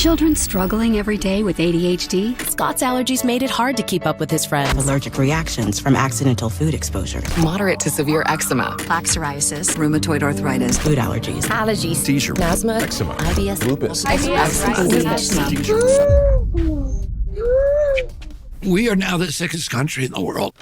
children struggling every day with ADHD? Scott's allergies made it hard to keep up with his friends. Allergic reactions from accidental food exposure. Moderate to severe eczema. Plaque psoriasis. Rheumatoid arthritis. Food allergies. Allergies. Seizure. Asthma. Eczema. IBS. Lupus. We are now the sickest country in the world.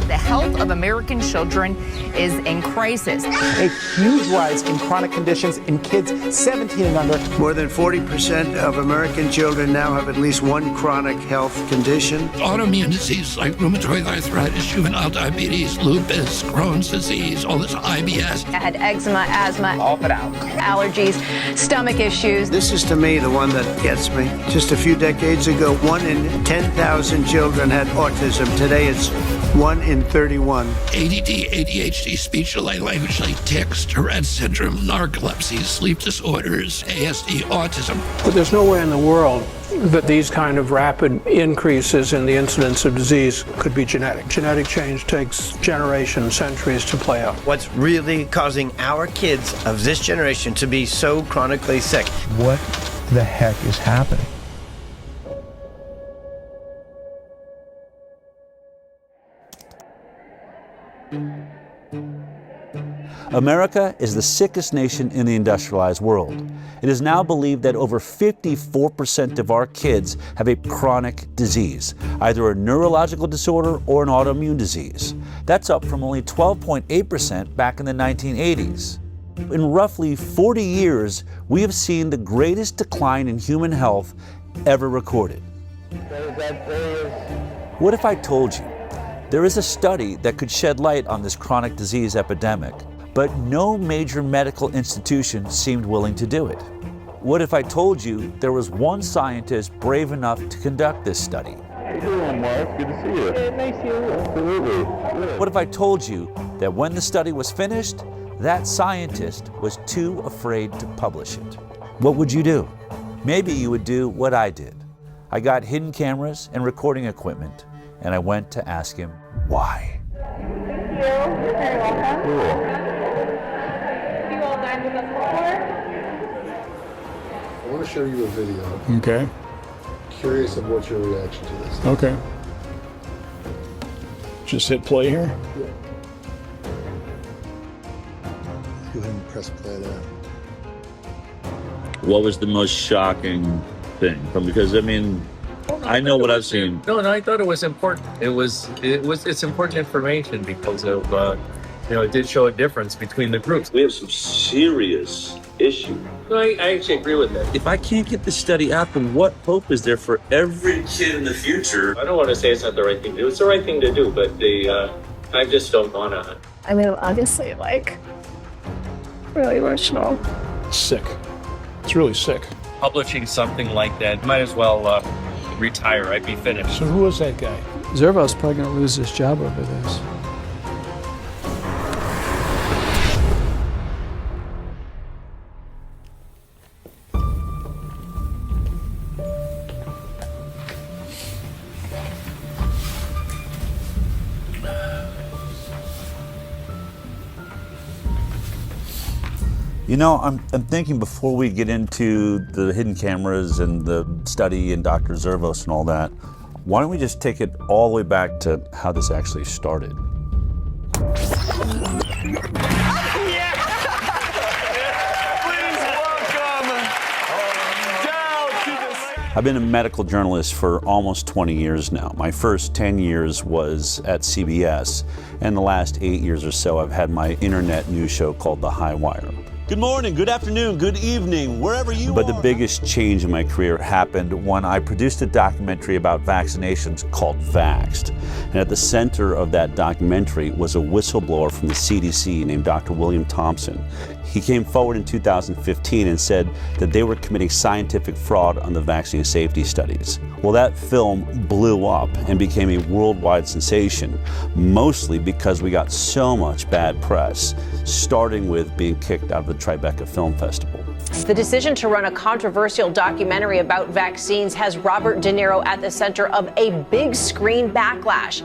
The health of American children is in crisis. A huge rise in chronic conditions in kids 17 and under. More than 40% of American children now have at least one chronic health condition. Autoimmune diseases like rheumatoid arthritis, juvenile diabetes, lupus, Crohn's disease, all this IBS. I had eczema, asthma, all but out. Allergies, stomach issues. This is to me the one that gets me. Just a few decades ago, 1 in 10,000 children had autism. Today it's 1 in 31. ADD, ADHD, speech delay, language delay, tics, Tourette's syndrome, narcolepsy, sleep disorders, ASD, autism. But there's no way in the world that these kind of rapid increases in the incidence of disease could be genetic. Genetic change takes generations, centuries to play out. What's really causing our kids of this generation to be so chronically sick? What the heck is happening? America is the sickest nation in the industrialized world. It is now believed that over 54% of our kids have a chronic disease, either a neurological disorder or an autoimmune disease. That's up from only 12.8% back in the 1980s. In roughly 40 years, we have seen the greatest decline in human health ever recorded. What if I told you there is a study that could shed light on this chronic disease epidemic, but no major medical institution seemed willing to do it? What if I told you there was one scientist brave enough to conduct this study? How you doing, Mark? Good to see you. Yeah, nice to see you. Absolutely. Yeah. What if I told you that when the study was finished, that scientist was too afraid to publish it? What would you do? Maybe you would do what I did. I got hidden cameras and recording equipment, and I went to ask him why. Thank you. You're very welcome. Cool. Have you all dined with us before? I want to show you a video. Okay. Curious of what's your reaction to this. Okay. Just hit play here. Yeah. Go ahead and press play there. What was the most shocking thing? Because I mean, I know what I've seen. No, I thought it was important. It's important information because of it did show a difference between the groups. We have some serious issues. No, I actually agree with that. If I can't get this study out, then what hope is there for every kid in the future? I don't want to say it's not the right thing to do. It's the right thing to do, but I just don't want to. I mean, obviously, really emotional. Sick. It's really sick. Publishing something like that, might as well retire. I'd be finished. So who was that guy? Zervo's probably going to lose his job over this. You know, I'm thinking before we get into the hidden cameras and the study and Dr. Zervos and all that, why don't we just take it all the way back to how this actually started? I've been a medical journalist for almost 20 years now. My first 10 years was at CBS, and the last 8 years or so I've had my internet news show called The High Wire. Good morning, good afternoon, good evening, wherever you are. But the biggest change in my career happened when I produced a documentary about vaccinations called Vaxxed. And at the center of that documentary was a whistleblower from the CDC named Dr. William Thompson. He came forward in 2015 and said that they were committing scientific fraud on the vaccine safety studies. Well, that film blew up and became a worldwide sensation, mostly because we got so much bad press, starting with being kicked out of the Tribeca Film Festival. The decision to run a controversial documentary about vaccines has Robert De Niro at the center of a big screen backlash.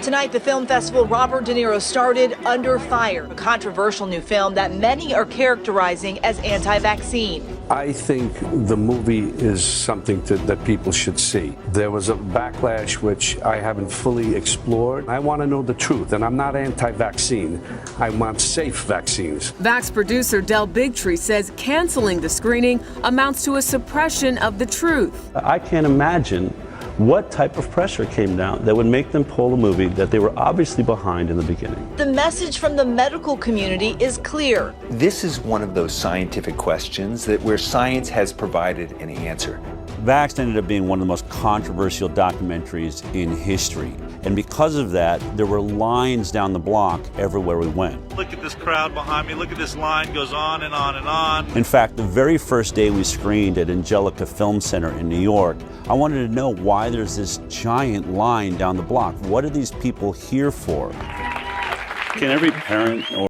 Tonight, the film festival Robert De Niro started Under Fire, a controversial new film that many are characterizing as anti-vaccine. I think the movie is something that people should see. There was a backlash which I haven't fully explored. I want to know the truth, and I'm not anti-vaccine. I want safe vaccines. Vax producer Del Bigtree says canceling the screening amounts to a suppression of the truth. I can't imagine what type of pressure came down that would make them pull a movie that they were obviously behind in the beginning. The message from the medical community is clear. This is one of those scientific questions that where science has provided an answer. Vaxxed ended up being one of the most controversial documentaries in history. And because of that, there were lines down the block everywhere we went. Look at this crowd behind me. Look at this line, goes on and on and on. In fact, the very first day we screened at Angelica Film Center in New York, I wanted to know why there's this giant line down the block. What are these people here for? Can every parent or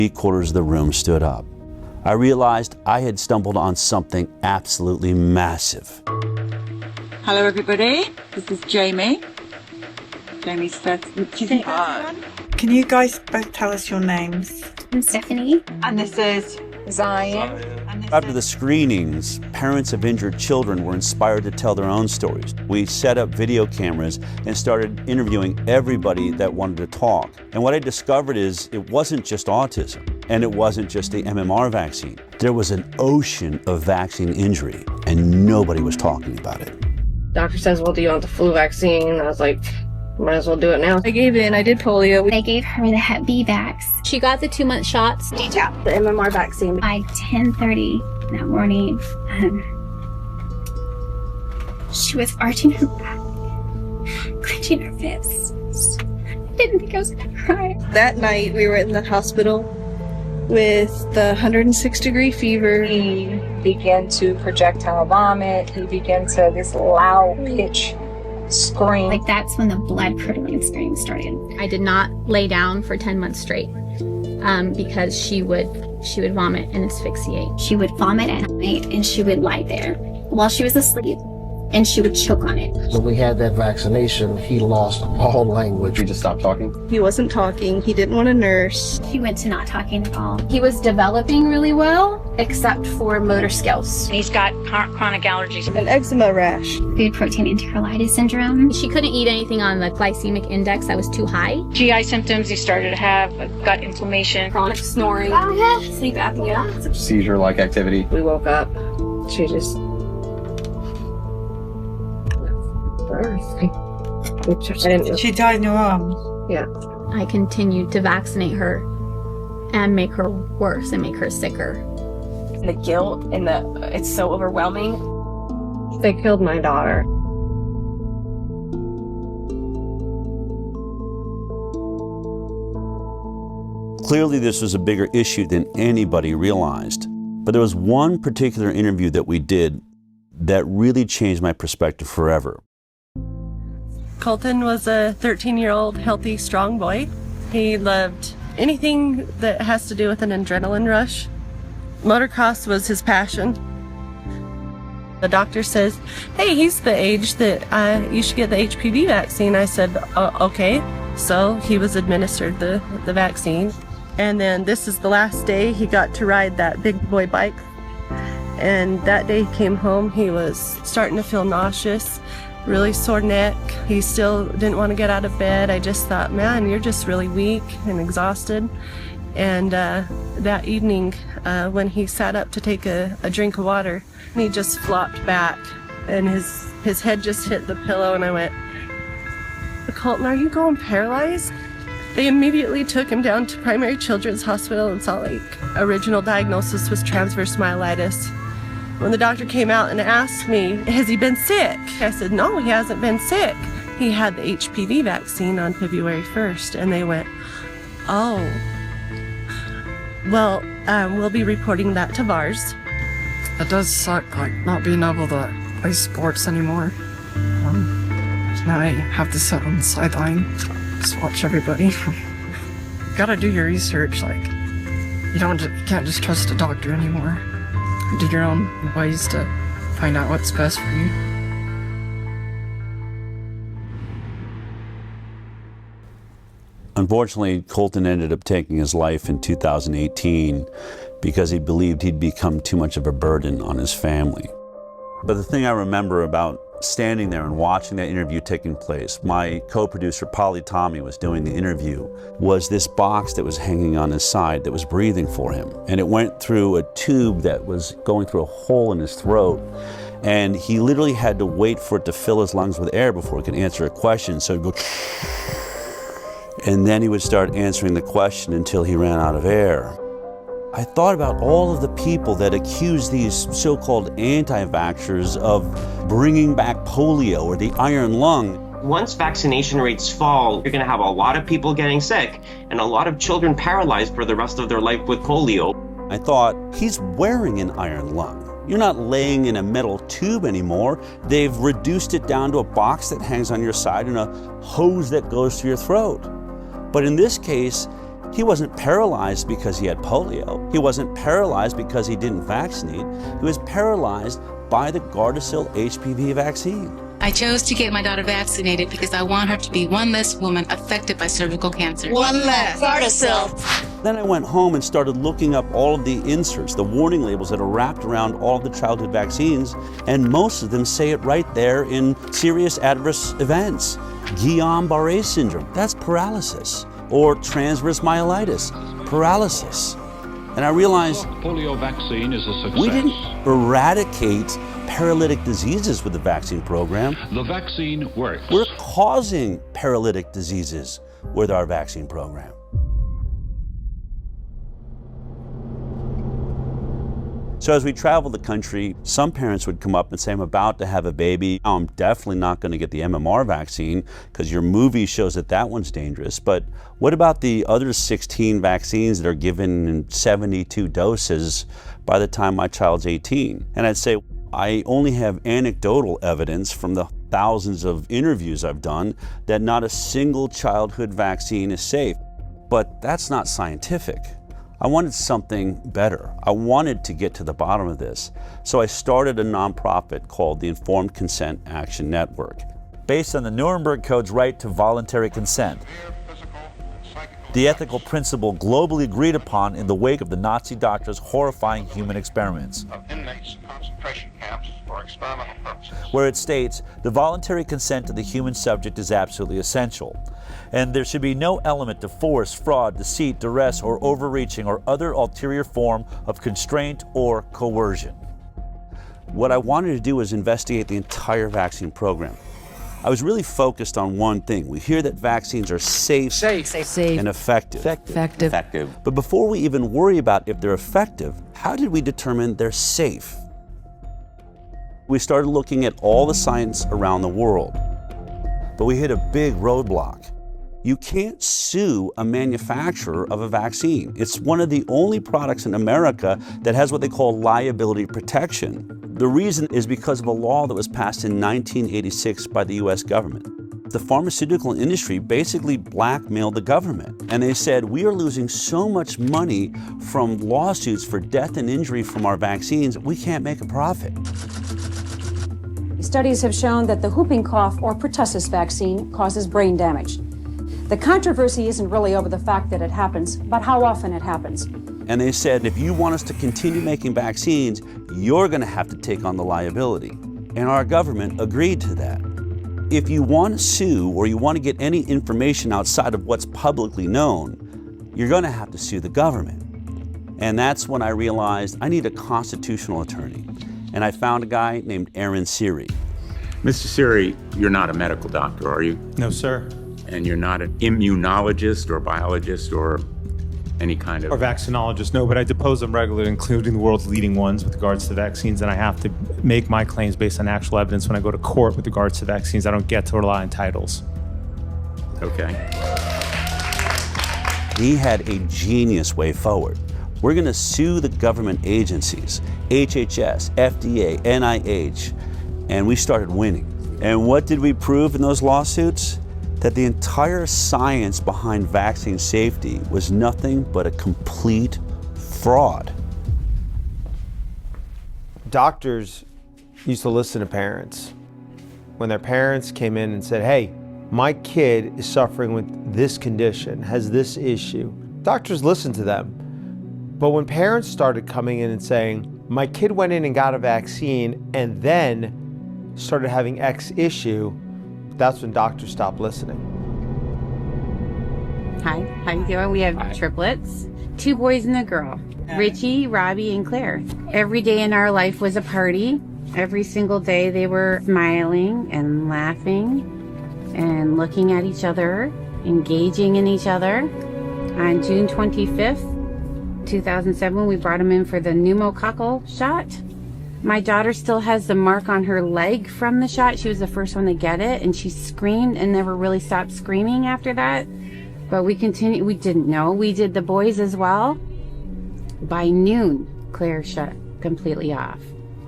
three-quarters of the room stood up. I realized I had stumbled on something absolutely massive. Hello everybody, this is Jamie. Jamie's first. Can you guys both tell us your names? I'm Stephanie. And this is Zion. After the screenings, parents of injured children were inspired to tell their own stories. We set up video cameras and started interviewing everybody that wanted to talk. And what I discovered is it wasn't just autism, and it wasn't just the MMR vaccine. There was an ocean of vaccine injury, and nobody was talking about it. Doctor says, well, do you want the flu vaccine? I was like, might as well do it now. I gave in. I did polio. They gave her the Hep B vax. She got the 2-month shots. DTaP, the MMR vaccine. By 10:30 that morning, she was arching her back, clenching her fists. I didn't think I was going to cry. That night, we were in the hospital with the 106-degree fever. He began to projectile vomit. He began to this loud pitch scream. Like that's when the blood-curdling scream started. I did not lay down for 10 months straight because she would vomit and asphyxiate. She would vomit at night and she would lie there while she was asleep and she would choke on it. When we had that vaccination, he lost all language. He just stopped talking? He wasn't talking. He didn't want to nurse. He went to not talking at all. He was developing really well, except for motor skills. He's got chronic allergies. An eczema rash. Food protein enterolitis syndrome. She couldn't eat anything on the glycemic index that was too high. GI symptoms, he started to have gut inflammation. Chronic snoring. Sleep apnea. Seizure-like activity. We woke up. She just... She died in your arms. Yeah. I continued to vaccinate her and make her worse and make her sicker. The guilt and it's so overwhelming. They killed my daughter. Clearly, this was a bigger issue than anybody realized. But there was one particular interview that we did that really changed my perspective forever. Colton was a 13-year-old healthy, strong boy. He loved anything that has to do with an adrenaline rush. Motocross was his passion. The doctor says, hey, he's the age that you should get the HPV vaccine. I said, okay. So he was administered the vaccine. And then this is the last day he got to ride that big boy bike. And that day he came home, he was starting to feel nauseous, really sore neck. He still didn't want to get out of bed. I just thought, man, you're just really weak and exhausted. And that evening, when he sat up to take a drink of water, he just flopped back and his head just hit the pillow, and I went, Colton, are you going paralyzed? They immediately took him down to Primary Children's Hospital in Salt Lake. Original diagnosis was transverse myelitis. When the doctor came out and asked me, has he been sick? I said, no, he hasn't been sick. He had the HPV vaccine on February 1st, and they went, Oh. Well, we'll be reporting that to VARS. It does suck, like, not being able to play sports anymore. Now I have to sit on the sideline, just watch everybody. You gotta do your research, like, you can't just trust a doctor anymore. Do your own ways to find out what's best for you. Unfortunately, Colton ended up taking his life in 2018 because he believed he'd become too much of a burden on his family. But the thing I remember about standing there and watching that interview taking place, my co-producer Polly Tommy was doing the interview, was this box that was hanging on his side that was breathing for him. And it went through a tube that was going through a hole in his throat. And he literally had to wait for it to fill his lungs with air before he could answer a question. So he'd go, and then he would start answering the question until he ran out of air. I thought about all of the people that accuse these so-called anti-vaxxers of bringing back polio or the iron lung. Once vaccination rates fall, you're going to have a lot of people getting sick and a lot of children paralyzed for the rest of their life with polio. I thought, he's wearing an iron lung. You're not laying in a metal tube anymore. They've reduced it down to a box that hangs on your side and a hose that goes to your throat. But in this case, he wasn't paralyzed because he had polio. He wasn't paralyzed because he didn't vaccinate. He was paralyzed by the Gardasil HPV vaccine. I chose to get my daughter vaccinated because I want her to be one less woman affected by cervical cancer. One less. Gardasil. Then I went home and started looking up all of the inserts, the warning labels that are wrapped around all of the childhood vaccines, and most of them say it right there in serious adverse events. Guillain-Barré syndrome, that's paralysis. Or transverse myelitis, paralysis. And I realized polio vaccine is a success. We didn't eradicate paralytic diseases with the vaccine program. The vaccine works. We're causing paralytic diseases with our vaccine program. So as we traveled the country, some parents would come up and say, I'm about to have a baby. I'm definitely not going to get the MMR vaccine because your movie shows that that one's dangerous. But what about the other 16 vaccines that are given in 72 doses by the time my child's 18? And I'd say, I only have anecdotal evidence from the thousands of interviews I've done that not a single childhood vaccine is safe. But that's not scientific. I wanted something better. I wanted to get to the bottom of this. So I started a nonprofit called the Informed Consent Action Network. Based on the Nuremberg Code's right to voluntary consent, the ethical principle globally agreed upon in the wake of the Nazi doctors' horrifying human experiments. Of inmates in concentration camps for experimental purposes. Where it states, the voluntary consent of the human subject is absolutely essential, and there should be no element of force, fraud, deceit, duress, or overreaching or other ulterior form of constraint or coercion. What I wanted to do was investigate the entire vaccine program. I was really focused on one thing. We hear that vaccines are safe and effective. But before we even worry about if they're effective, how did we determine they're safe? We started looking at all the science around the world, but we hit a big roadblock. You can't sue a manufacturer of a vaccine. It's one of the only products in America that has what they call liability protection. The reason is because of a law that was passed in 1986 by the US government. The pharmaceutical industry basically blackmailed the government, and they said, we are losing so much money from lawsuits for death and injury from our vaccines, we can't make a profit. Studies have shown that the whooping cough or pertussis vaccine causes brain damage. The controversy isn't really over the fact that it happens, but how often it happens. And they said, if you want us to continue making vaccines, you're going to have to take on the liability. And our government agreed to that. If you want to sue or you want to get any information outside of what's publicly known, you're going to have to sue the government. And that's when I realized I need a constitutional attorney. And I found a guy named Aaron Siri. Mr. Siri, you're not a medical doctor, are you? No, sir. And you're not an immunologist or biologist or any kind of... Or vaccinologist, no, but I depose them regularly, including the world's leading ones with regards to vaccines, and I have to make my claims based on actual evidence when I go to court with regards to vaccines. I don't get to rely on titles. Okay. he had a genius way forward. We're going to sue the government agencies, HHS, FDA, NIH, and we started winning. And what did we prove in those lawsuits? That the entire science behind vaccine safety was nothing but a complete fraud. Doctors used to listen to parents. When their parents came in and said, hey, my kid is suffering with this condition, has this issue, doctors listened to them. But when parents started coming in and saying, my kid went in and got a vaccine and then started having X issue, that's when doctors stopped listening. Hi, how you doing? We have triplets, 2 boys and a girl, Richie, Robbie, and Claire. Every day in our life was a party. Every single day they were smiling and laughing and looking at each other, engaging in each other. On June 25th, 2007, we brought them in for the pneumococcal shot. My daughter still has the mark on her leg from the shot. She was the first one to get it, and she screamed and never really stopped screaming after that. But we continued. We didn't know. We did the boys as well. By noon, Claire shut completely off.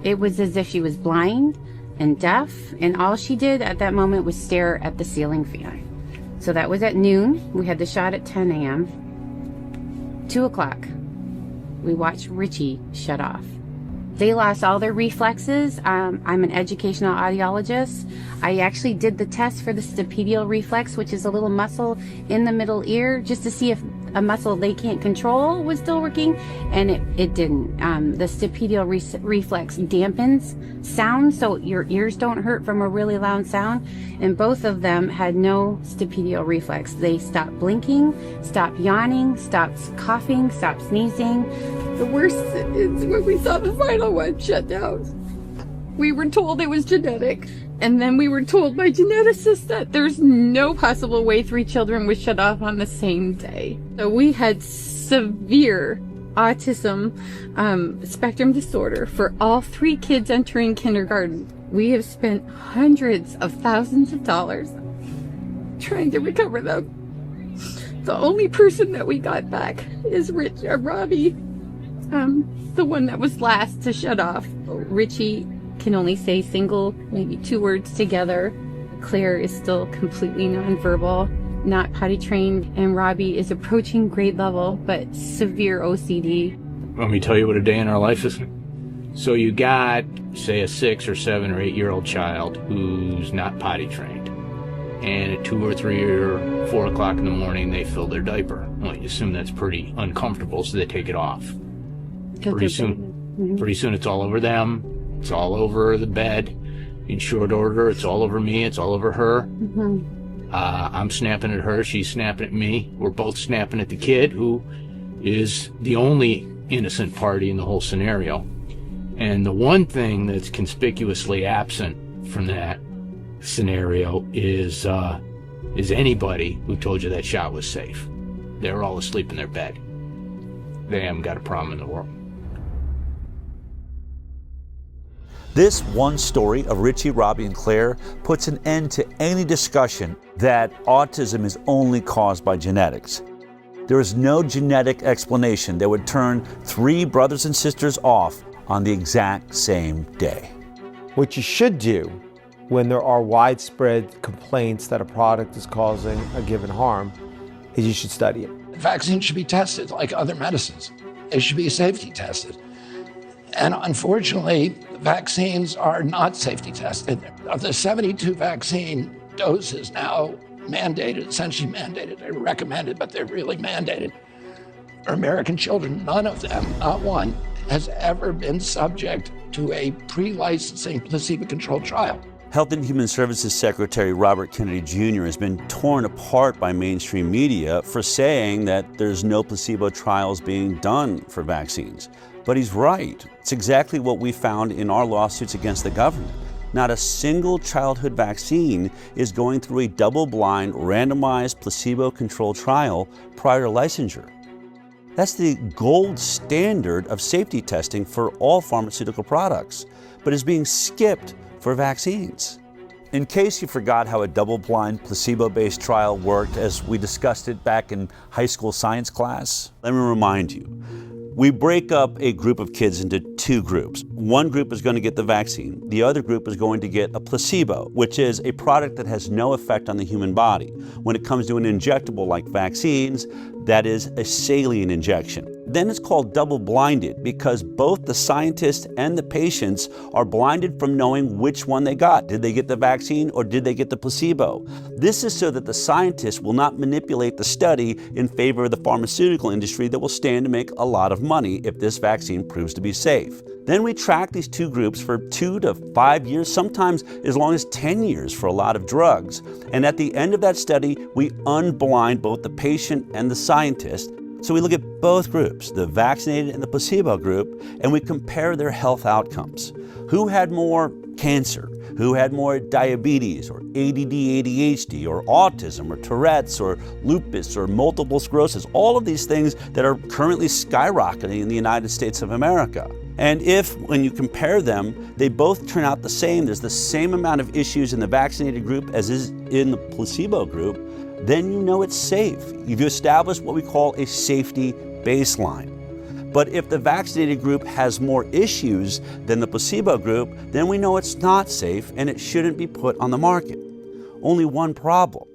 It was as if she was blind and deaf, and all she did at that moment was stare at the ceiling fan. So that was at noon. We had the shot at 10 a.m. 2 o'clock, we watched Richie shut off. They lost all their reflexes. I'm an educational audiologist. I actually did the test for the stapedial reflex, which is a little muscle in the middle ear, just to see if a muscle they can't control was still working, and it didn't. The stapedial reflex dampens sound so your ears don't hurt from a really loud sound, and both of them had no stapedial reflex. They stopped blinking, stopped yawning, stopped coughing, stopped sneezing. The worst is when we saw the final one shut down. We were told it was genetic, and then we were told by geneticists that there's no possible way 3 children would shut off on the same day. So we had severe autism spectrum disorder for all 3 kids entering kindergarten. We have spent hundreds of thousands of dollars trying to recover them. The only person that we got back is Robbie, the one that was last to shut off. Richie can only say single, maybe 2 words together. Claire is still completely nonverbal, not potty trained, and Robbie is approaching grade level, but severe OCD. Let me tell you what a day in our life is. So you got, say, a 6 or 7 or 8 year old child who's not potty trained, and at 2 or 3 or 4 o'clock in the morning they fill their diaper. Well, you assume that's pretty uncomfortable, so they take it off. Pretty soon it's all over them. It's all over the bed. In short order, it's all over me. It's all over her. I'm snapping at her. She's snapping at me. We're both snapping at the kid, who is the only innocent party in the whole scenario. And the one thing that's conspicuously absent from that scenario is anybody who told you that shot was safe. They were all asleep in their bed. They haven't got a problem in the world. This one story of Richie, Robbie, and Claire puts an end to any discussion that autism is only caused by genetics. There is no genetic explanation that would turn 3 brothers and sisters off on the exact same day. What you should do when there are widespread complaints that a product is causing a given harm is you should study it. Vaccines should be tested like other medicines. They should be safety tested. And unfortunately, vaccines are not safety tested. Of the 72 vaccine doses now mandated, essentially mandated, they're recommended, but they're really mandated for American children, none of them, not one, has ever been subject to a pre-licensing placebo-controlled trial. Health and Human Services Secretary Robert Kennedy Jr. has been torn apart by mainstream media for saying that there's no placebo trials being done for vaccines. But he's right. It's exactly what we found in our lawsuits against the government. Not a single childhood vaccine is going through a double-blind, randomized, placebo-controlled trial prior to licensure. That's the gold standard of safety testing for all pharmaceutical products, but is being skipped for vaccines. In case you forgot how a double-blind, placebo-based trial worked as we discussed it back in high school science class, let me remind you. We break up a group of kids into two groups. One group is going to get the vaccine. The other group is going to get a placebo, which is a product that has no effect on the human body. When it comes to an injectable like vaccines, that is a saline injection. Then it's called double-blinded because both the scientists and the patients are blinded from knowing which one they got. Did they get the vaccine or did they get the placebo? This is so that the scientists will not manipulate the study in favor of the pharmaceutical industry that will stand to make a lot of money if this vaccine proves to be safe. Then we track these two groups for 2 to 5 years, sometimes as long as 10 years for a lot of drugs. And at the end of that study, we unblind both the patient and the scientist. So we look at both groups, the vaccinated and the placebo group, and we compare their health outcomes. Who had more cancer? Who had more diabetes or ADD, ADHD or autism or Tourette's or lupus or multiple sclerosis? All of these things that are currently skyrocketing in the United States of America. And if, when you compare them, they both turn out the same, there's the same amount of issues in the vaccinated group as is in the placebo group, then you know it's safe. You've established what we call a safety baseline. But if the vaccinated group has more issues than the placebo group, then we know it's not safe and it shouldn't be put on the market. Only one problem.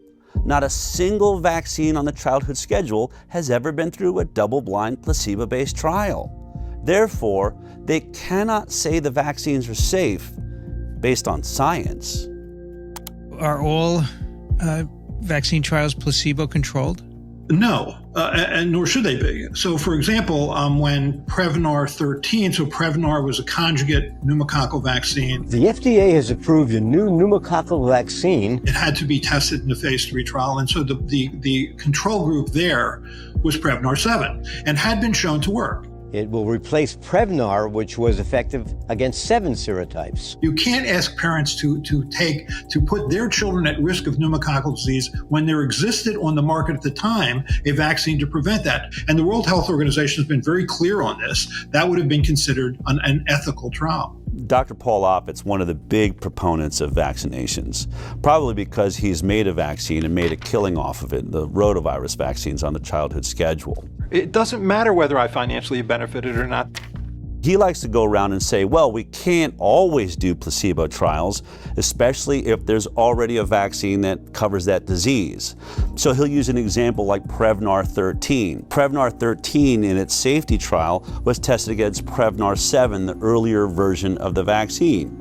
Not a single vaccine on the childhood schedule has ever been through a double-blind placebo-based trial. Therefore, they cannot say the vaccines are safe based on science. Are all vaccine trials placebo-controlled? No, and nor should they be. So, for example, when Prevnar 13, so Prevnar was a conjugate pneumococcal vaccine. The FDA has approved a new pneumococcal vaccine. It had to be tested in the phase 3 trial, and so the control group there was Prevnar 7 and had been shown to work. It will replace Prevnar, which was effective against 7 serotypes. You can't ask parents to put their children at risk of pneumococcal disease when there existed on the market at the time a vaccine to prevent that. And the World Health Organization has been very clear on this. That would have been considered an ethical trial. Dr. Paul Offit's one of the big proponents of vaccinations, probably because he's made a vaccine and made a killing off of it, the rotavirus vaccines on the childhood schedule. It doesn't matter whether I financially benefited or not. He likes to go around and say, well, we can't always do placebo trials, especially if there's already a vaccine that covers that disease. So he'll use an example like Prevnar 13. Prevnar 13 in its safety trial was tested against Prevnar 7, the earlier version of the vaccine.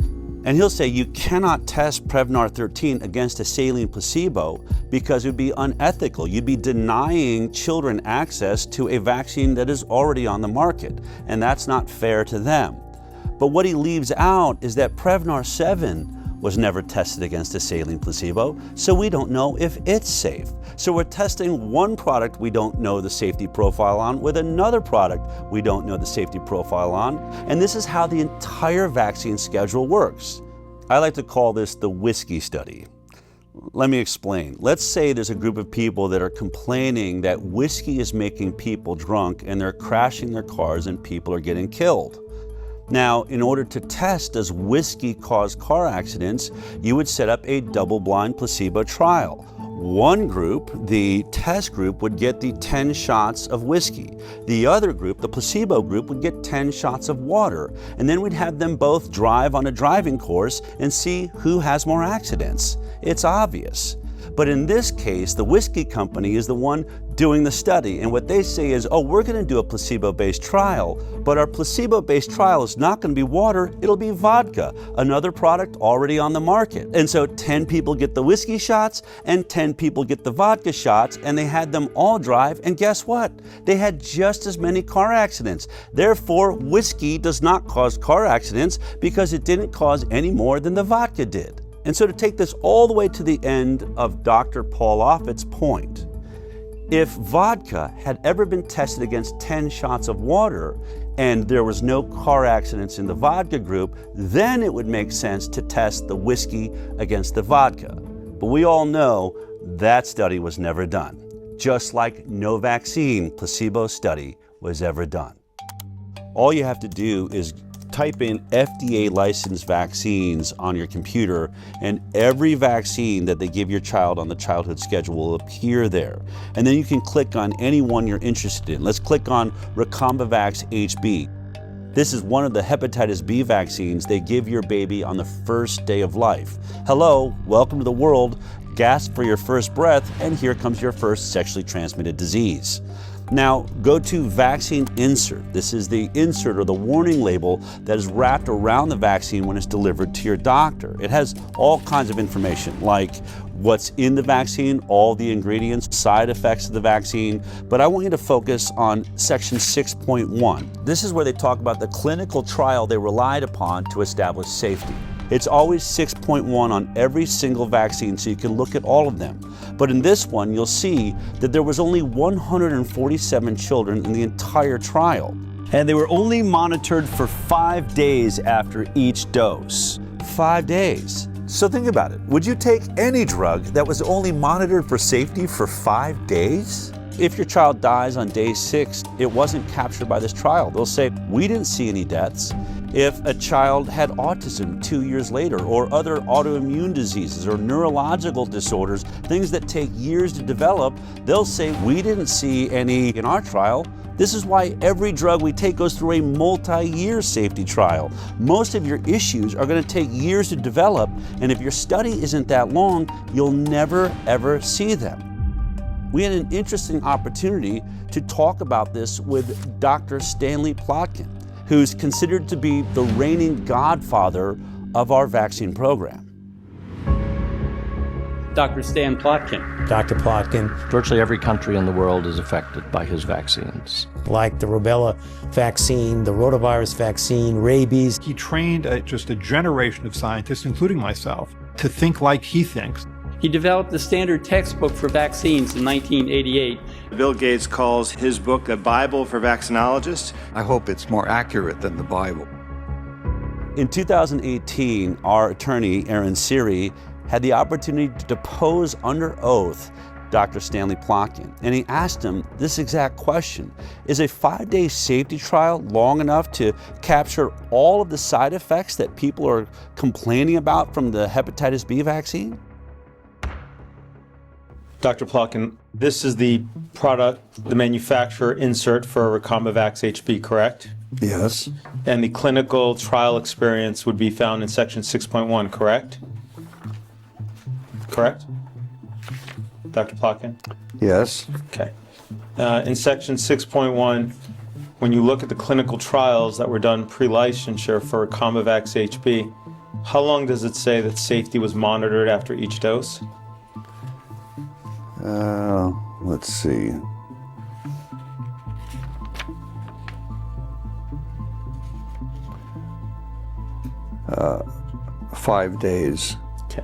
And he'll say you cannot test Prevnar 13 against a saline placebo because it would be unethical. You'd be denying children access to a vaccine that is already on the market, and that's not fair to them. But what he leaves out is that Prevnar 7 was never tested against a saline placebo, so we don't know if it's safe. So we're testing one product we don't know the safety profile on with another product we don't know the safety profile on, and this is how the entire vaccine schedule works. I like to call this the whiskey study. Let me explain. Let's say there's a group of people that are complaining that whiskey is making people drunk and they're crashing their cars and people are getting killed. Now, in order to test does whiskey cause car accidents, you would set up a double-blind placebo trial. One group, the test group, would get the 10 shots of whiskey. The other group, the placebo group, would get 10 shots of water. And then we'd have them both drive on a driving course and see who has more accidents. It's obvious. But in this case, the whiskey company is the one doing the study. And what they say is, oh, we're going to do a placebo-based trial, but our placebo-based trial is not going to be water, it'll be vodka, another product already on the market. And so 10 people get the whiskey shots and 10 people get the vodka shots, and they had them all drive, and guess what? They had just as many car accidents. Therefore, whiskey does not cause car accidents because it didn't cause any more than the vodka did. And so to take this all the way to the end of Dr. Paul Offit's point, if vodka had ever been tested against 10 shots of water and there was no car accidents in the vodka group, then it would make sense to test the whiskey against the vodka. But we all know that study was never done, just like no vaccine placebo study was ever done. All you have to do is type in FDA licensed vaccines on your computer, and every vaccine that they give your child on the childhood schedule will appear there. And then you can click on any one you're interested in. Let's click on Recombavax HB. This is one of the hepatitis B vaccines they give your baby on the first day of life. Hello, welcome to the world. Gasp for your first breath, and here comes your first sexually transmitted disease. Now, go to vaccine insert. This is the insert or the warning label that is wrapped around the vaccine when it's delivered to your doctor. It has all kinds of information like what's in the vaccine, all the ingredients, side effects of the vaccine, but I want you to focus on section 6.1. This is where they talk about the clinical trial they relied upon to establish safety. It's always 6.1 on every single vaccine, so you can look at all of them. But in this one, you'll see that there was only 147 children in the entire trial. And they were only monitored for 5 days after each dose. 5 days. So think about it. Would you take any drug that was only monitored for safety for 5 days? If your child dies on day 6, it wasn't captured by this trial. They'll say, we didn't see any deaths. If a child had autism 2 years later, or other autoimmune diseases or neurological disorders, things that take years to develop, they'll say, we didn't see any in our trial. This is why every drug we take goes through a multi-year safety trial. Most of your issues are going to take years to develop, and if your study isn't that long, you'll never ever see them. We had an interesting opportunity to talk about this with Dr. Stanley Plotkin, who's considered to be the reigning godfather of our vaccine program. Dr. Stan Plotkin. Dr. Plotkin. Virtually every country in the world is affected by his vaccines. Like the rubella vaccine, the rotavirus vaccine, rabies. He trained just a generation of scientists, including myself, to think like he thinks. He developed the standard textbook for vaccines in 1988. Bill Gates calls his book the Bible for vaccinologists. I hope it's more accurate than the Bible. In 2018, our attorney, Aaron Siri, had the opportunity to depose under oath Dr. Stanley Plotkin, and he asked him this exact question. Is a 5-day safety trial long enough to capture all of the side effects that people are complaining about from the hepatitis B vaccine? Dr. Plotkin, this is the product, the manufacturer insert for Recombavax HB, correct? Yes. And the clinical trial experience would be found in section 6.1, correct? Correct? Dr. Plotkin? Yes. Okay. In section 6.1, when you look at the clinical trials that were done pre-licensure for Conversely HB, how long does it say that safety was monitored after each dose? Let's see. Uh, 5 days. Okay.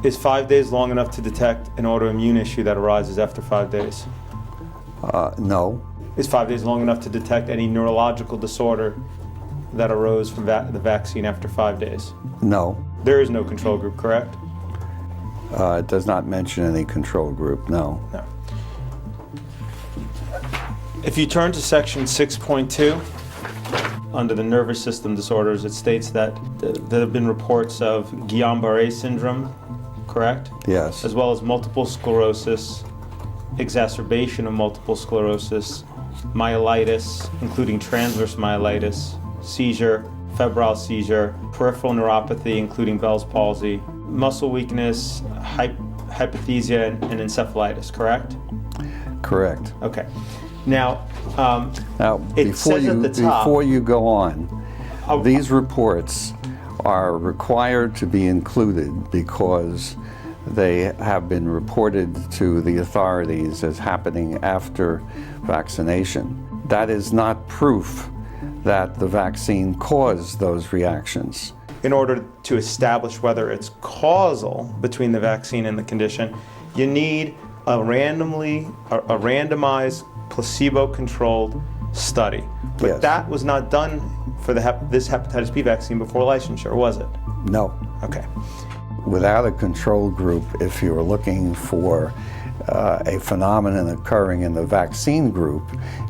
Is 5 days long enough to detect an autoimmune issue that arises after 5 days? No. Is 5 days long enough to detect any neurological disorder that arose from the vaccine after 5 days? No. There is no control group, correct? It does not mention any control group, no. No. If you turn to section 6.2, under the nervous system disorders, it states that there have been reports of Guillain-Barré syndrome, correct? Yes. As well as multiple sclerosis, exacerbation of multiple sclerosis, myelitis, including transverse myelitis, seizure, febrile seizure, peripheral neuropathy, including Bell's palsy, muscle weakness, hypothesia, and encephalitis, correct? Correct. Okay. Now, before you go on, these reports are required to be included because they have been reported to the authorities as happening after vaccination. That is not proof that the vaccine caused those reactions. In order to establish whether it's causal between the vaccine and the condition, you need a randomized, placebo-controlled study. But yes. That was not done for this hepatitis B vaccine before licensure, was it? No. Okay. Without a control group, if you're looking for a phenomenon occurring in the vaccine group,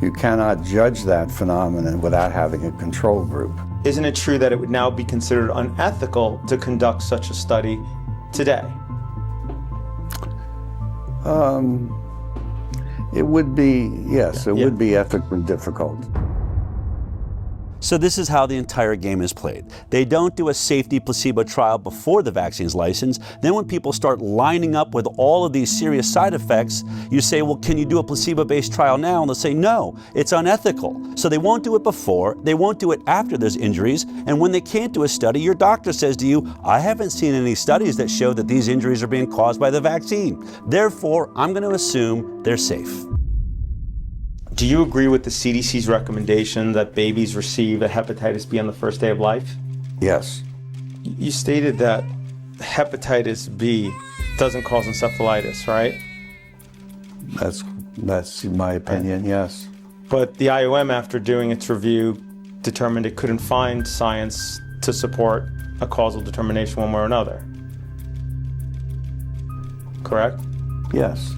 you cannot judge that phenomenon without having a control group. isn't it true that it would now be considered unethical to conduct such a study today? It would be, yes, it would be ethically difficult. So this is how the entire game is played. They don't do a safety placebo trial before the vaccine's licensed. Then when people start lining up with all of these serious side effects, you say, well, can you do a placebo-based trial now? And they'll say, no, it's unethical. So they won't do it before, they won't do it after there's injuries, and when they can't do a study, your doctor says to you, I haven't seen any studies that show that these injuries are being caused by the vaccine. Therefore, I'm going to assume they're safe. Do you agree with the CDC's recommendation that babies receive a hepatitis B on the first day of life? Yes. You stated that hepatitis B doesn't cause encephalitis, right? That's my opinion, yes. But the IOM, after doing its review, determined it couldn't find science to support a causal determination one way or another. Correct? Yes.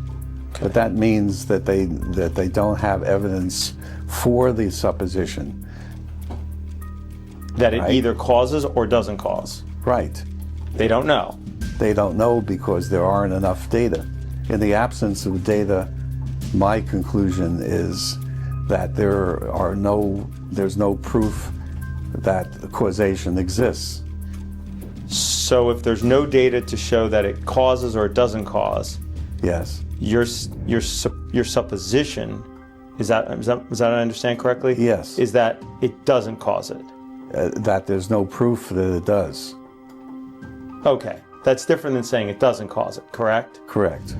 But that means that they don't have evidence for the supposition. That it either causes or doesn't cause. Right. They don't know. They don't know because there aren't enough data. In the absence of data, my conclusion is that there's no proof that causation exists. So if there's no data to show that it causes or it doesn't cause, yes. Your supposition, is that I understand correctly? Yes. Is that it doesn't cause it? That there's no proof that it does. Okay, that's different than saying it doesn't cause it, correct? Correct.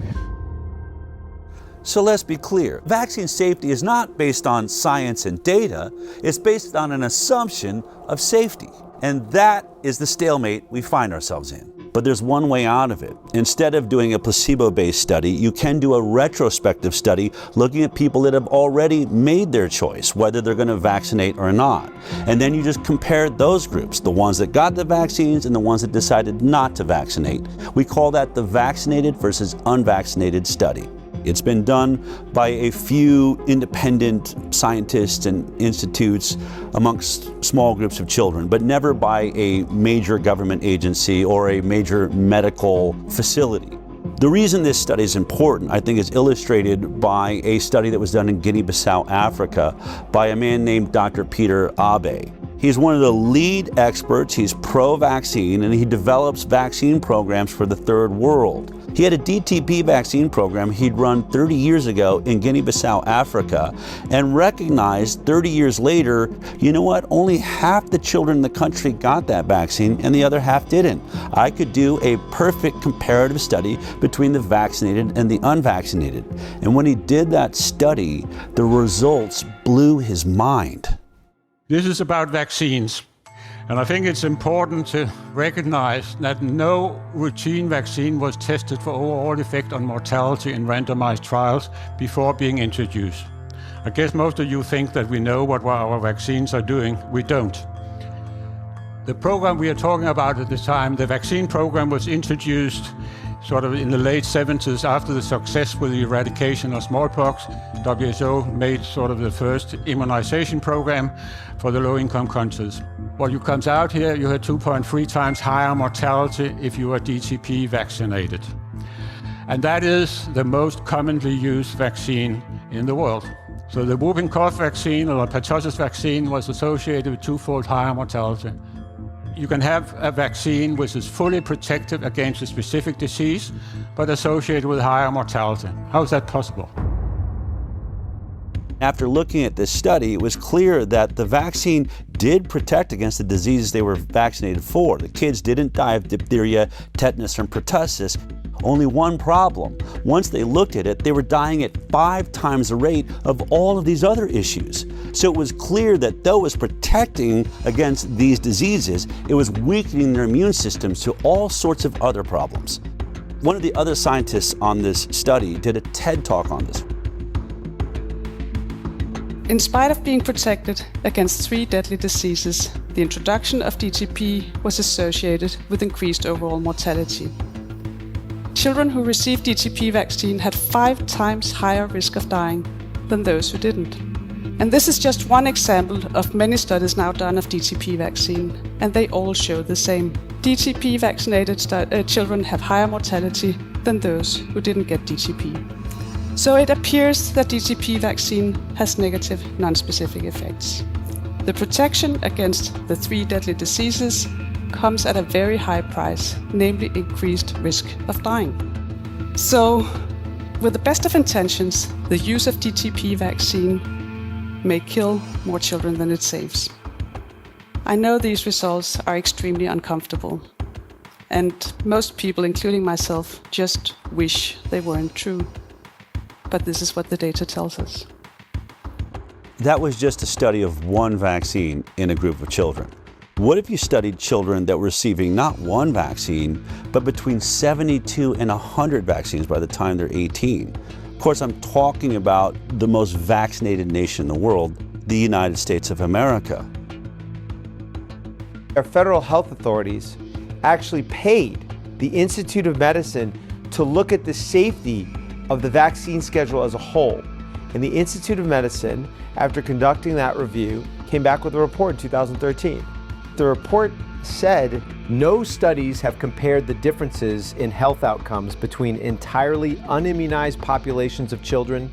So let's be clear, vaccine safety is not based on science and data, it's based on an assumption of safety. And that is the stalemate we find ourselves in. But there's one way out of it. Instead of doing a placebo-based study, you can do a retrospective study looking at people that have already made their choice, whether they're going to vaccinate or not. And then you just compare those groups, the ones that got the vaccines and the ones that decided not to vaccinate. We call that the vaccinated versus unvaccinated study. It's been done by a few independent scientists and institutes amongst small groups of children, but never by a major government agency or a major medical facility. The reason this study is important, I think, is illustrated by a study that was done in Guinea-Bissau, Africa, by a man named Dr. Peter Abe. He's one of the lead experts, he's pro-vaccine, and he develops vaccine programs for the third world. He had a DTP vaccine program he'd run 30 years ago in Guinea-Bissau, Africa, and recognized 30 years later, you know what, only half the children in the country got that vaccine and the other half didn't. I could do a perfect comparative study between the vaccinated and the unvaccinated. And when he did that study, the results blew his mind. This is about vaccines. And I think it's important to recognize that no routine vaccine was tested for overall effect on mortality in randomized trials before being introduced. I guess most of you think that we know what our vaccines are doing. We don't. The program we are talking about at the time, the vaccine program, was introduced sort of in the late 70s after the successful eradication of smallpox. WHO made sort of the first immunization program for the low-income countries. What comes out here, you had 2.3 times higher mortality if you are DTP vaccinated. And that is the most commonly used vaccine in the world. So the whooping cough vaccine or the pertussis vaccine was associated with twofold higher mortality. You can have a vaccine which is fully protective against a specific disease, but associated with higher mortality. How is that possible? After looking at this study, it was clear that the vaccine did protect against the diseases they were vaccinated for. The kids didn't die of diphtheria, tetanus, and pertussis. Only one problem. Once they looked at it, they were dying at 5 times the rate of all of these other issues. So it was clear that though it was protecting against these diseases, it was weakening their immune systems to all sorts of other problems. One of the other scientists on this study did a TED Talk on this. In spite of being protected against 3 deadly diseases, the introduction of DTP was associated with increased overall mortality. Children who received DTP vaccine had 5 times higher risk of dying than those who didn't. And this is just one example of many studies now done of DTP vaccine, and they all show the same. DTP vaccinated children have higher mortality than those who didn't get DTP. So it appears that DTP vaccine has negative non-specific effects. The protection against the 3 deadly diseases comes at a very high price, namely increased risk of dying. So, with the best of intentions, the use of DTP vaccine may kill more children than it saves. I know these results are extremely uncomfortable, and most people, including myself, just wish they weren't true. But this is what the data tells us. That was just a study of one vaccine in a group of children. What if you studied children that were receiving not one vaccine, but between 72 and 100 vaccines by the time they're 18? Of course, I'm talking about the most vaccinated nation in the world, the United States of America. Our federal health authorities actually paid the Institute of Medicine to look at the safety of the vaccine schedule as a whole. And the Institute of Medicine, after conducting that review, came back with a report in 2013. The report said no studies have compared the differences in health outcomes between entirely unimmunized populations of children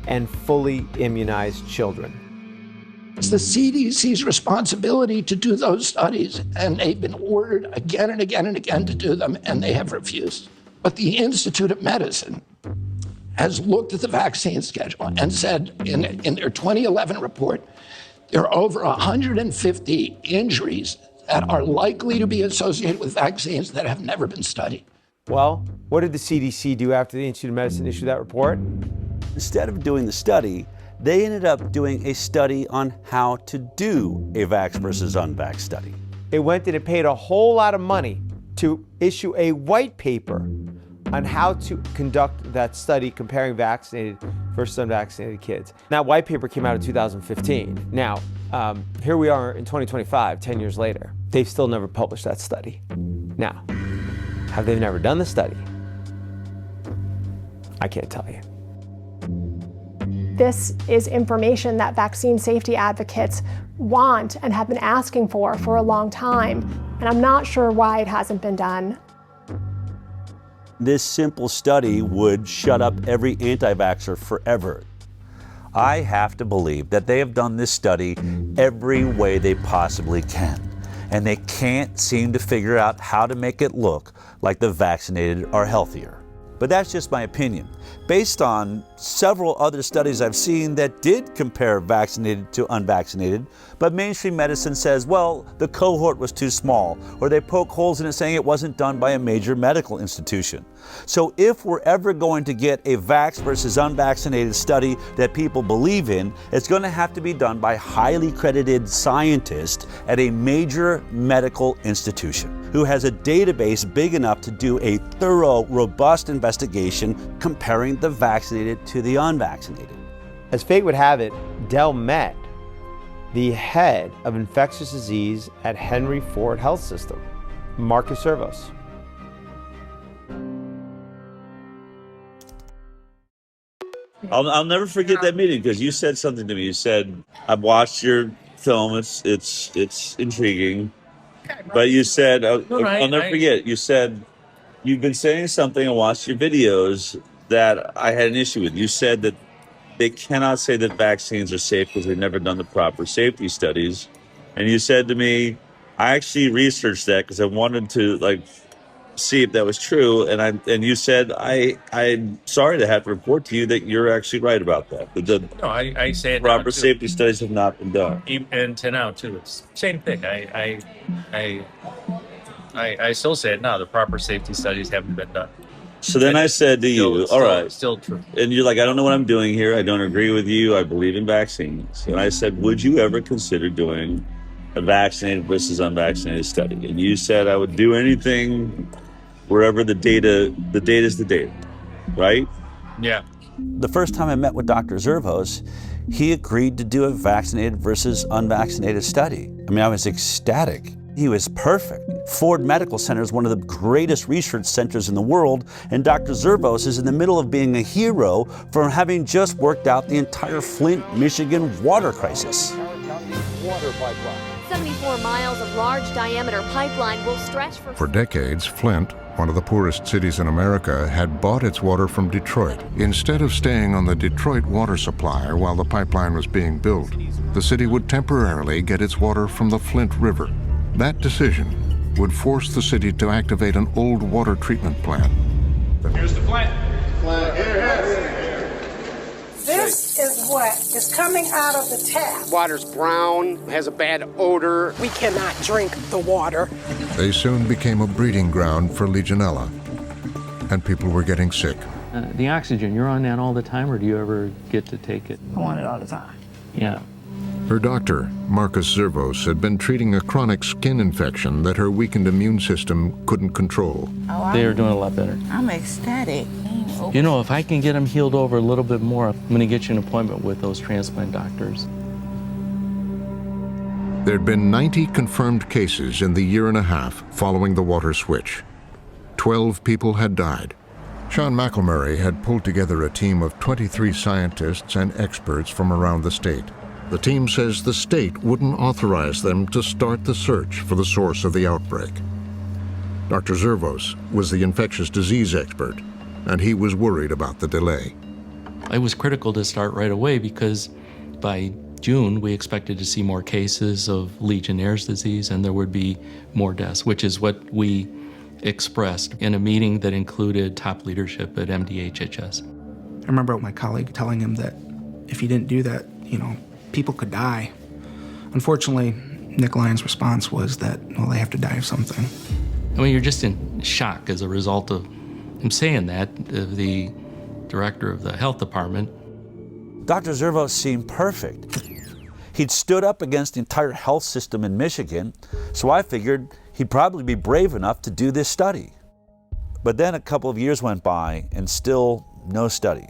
and fully immunized children. It's the CDC's responsibility to do those studies, and they've been ordered again and again and again to do them, and they have refused. But the Institute of Medicine has looked at the vaccine schedule and said in their 2011 report, there are over 150 injuries that are likely to be associated with vaccines that have never been studied. Well, what did the CDC do after the Institute of Medicine issued that report? Instead of doing the study, they ended up doing a study on how to do a vax versus unvax study. It went and it paid a whole lot of money to issue a white paper on how to conduct that study comparing vaccinated versus unvaccinated kids. That white paper came out in 2015. Now, here we are in 2025, 10 years later. They've still never published that study. Now, have they never done the study? I can't tell you. This is information that vaccine safety advocates want and have been asking for a long time, and I'm not sure why it hasn't been done. This simple study would shut up every anti-vaxxer forever. I have to believe that they have done this study every way they possibly can, and they can't seem to figure out how to make it look like the vaccinated are healthier. But that's just my opinion, based on several other studies I've seen that did compare vaccinated to unvaccinated, but mainstream medicine says, well, the cohort was too small, or they poke holes in it saying it wasn't done by a major medical institution. So if we're ever going to get a vax versus unvaccinated study that people believe in, it's going to have to be done by highly credited scientists at a major medical institution who has a database big enough to do a thorough, robust investigation comparing the vaccinated to the unvaccinated. As fate would have it, Dell met the head of infectious disease at Henry Ford Health System, Marcus Servos. I'll never forget that meeting because you said something to me. You said, "I've watched your film. It's intriguing." But you said, I'll never forget. You said you've been saying something. I watched your videos that I had an issue with. You said that they cannot say that vaccines are safe because they've never done the proper safety studies. And you said to me, I actually researched that because I wanted to see if that was true. And you said, I'm sorry to have to report to you that you're actually right about that. No, I say it proper safety studies have not been done. And to now too, it's same thing. I still say it now. The proper safety studies haven't been done. So then I said to you, all right. Still true. And you're like, I don't know what I'm doing here. I don't agree with you. I believe in vaccines. And I said, would you ever consider doing a vaccinated versus unvaccinated study? And you said I would do anything wherever the data is the data, right? Yeah. The first time I met with Dr. Servos, he agreed to do a vaccinated versus unvaccinated study. I mean, I was ecstatic. He was perfect. Ford Medical Center is one of the greatest research centers in the world, and Dr. Zervos is in the middle of being a hero for having just worked out the entire Flint, Michigan water crisis. 74 miles of large diameter pipeline will stretch For decades, Flint, one of the poorest cities in America, had bought its water from Detroit. Instead of staying on the Detroit water supply while the pipeline was being built, the city would temporarily get its water from the Flint River. That decision would force the city to activate an old water treatment plant. Here's the plant. This is what is coming out of the tap. Water's brown, has a bad odor. We cannot drink the water. They soon became a breeding ground for Legionella, and people were getting sick. The oxygen, you're on that all the time, or do you ever get to take it? I want it all the time. Yeah. Her doctor, Marcus Zervos, had been treating a chronic skin infection that her weakened immune system couldn't control. They are doing a lot better. I'm ecstatic. You know, if I can get them healed over a little bit more, I'm going to get you an appointment with those transplant doctors. There'd been 90 confirmed cases in the year and a half following the water switch. 12 people had died. Sean McElmurray had pulled together a team of 23 scientists and experts from around the state. The team says the state wouldn't authorize them to start the search for the source of the outbreak. Dr. Zervos was the infectious disease expert, and he was worried about the delay. It was critical to start right away because by June we expected to see more cases of Legionnaire's disease and there would be more deaths, which is what we expressed in a meeting that included top leadership at MDHHS. I remember my colleague telling him that if he didn't do that, people could die. Unfortunately, Nick Lyon's response was that, well, they have to die of something. I mean, you're just in shock as a result of him saying that, the director of the health department. Dr. Zervos seemed perfect. He'd stood up against the entire health system in Michigan, so I figured he'd probably be brave enough to do this study. But then a couple of years went by and still no study.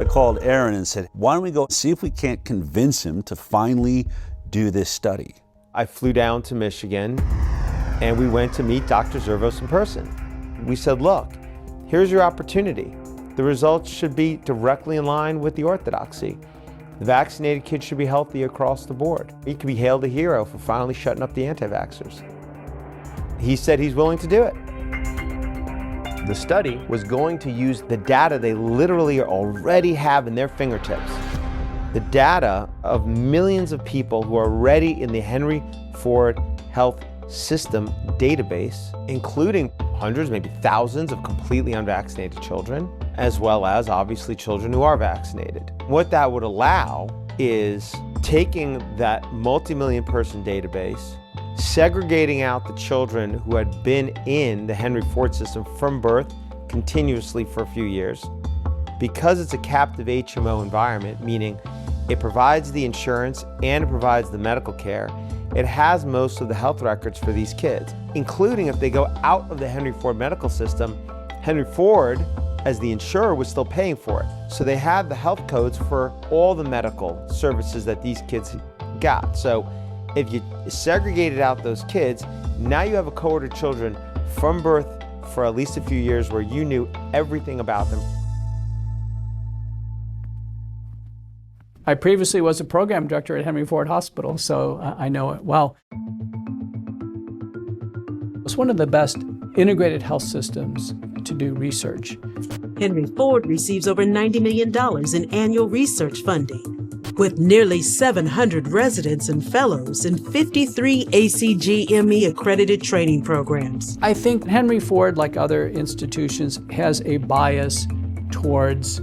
I called Aaron and said, why don't we go see if we can't convince him to finally do this study? I flew down to Michigan and we went to meet Dr. Zervos in person. We said, look, here's your opportunity. The results should be directly in line with the orthodoxy. The vaccinated kids should be healthy across the board. He could be hailed a hero for finally shutting up the anti-vaxxers. He said he's willing to do it. The study was going to use the data they literally already have in their fingertips. The data of millions of people who are already in the Henry Ford Health System database, including hundreds, maybe thousands of completely unvaccinated children, as well as obviously children who are vaccinated. What that would allow is taking that multi-million person database, segregating out the children who had been in the Henry Ford system from birth continuously for a few years. Because it's a captive HMO environment, meaning it provides the insurance and it provides the medical care, it has most of the health records for these kids, including if they go out of the Henry Ford medical system, Henry Ford, as the insurer, was still paying for it. So they have the health codes for all the medical services that these kids got. So if you segregated out those kids, now you have a cohort of children from birth for at least a few years where you knew everything about them. I previously was a program director at Henry Ford Hospital, so I know it well. It's one of the best integrated health systems to do research. Henry Ford receives over $90 million in annual research funding, with nearly 700 residents and fellows in 53 ACGME accredited training programs. I think Henry Ford, like other institutions, has a bias towards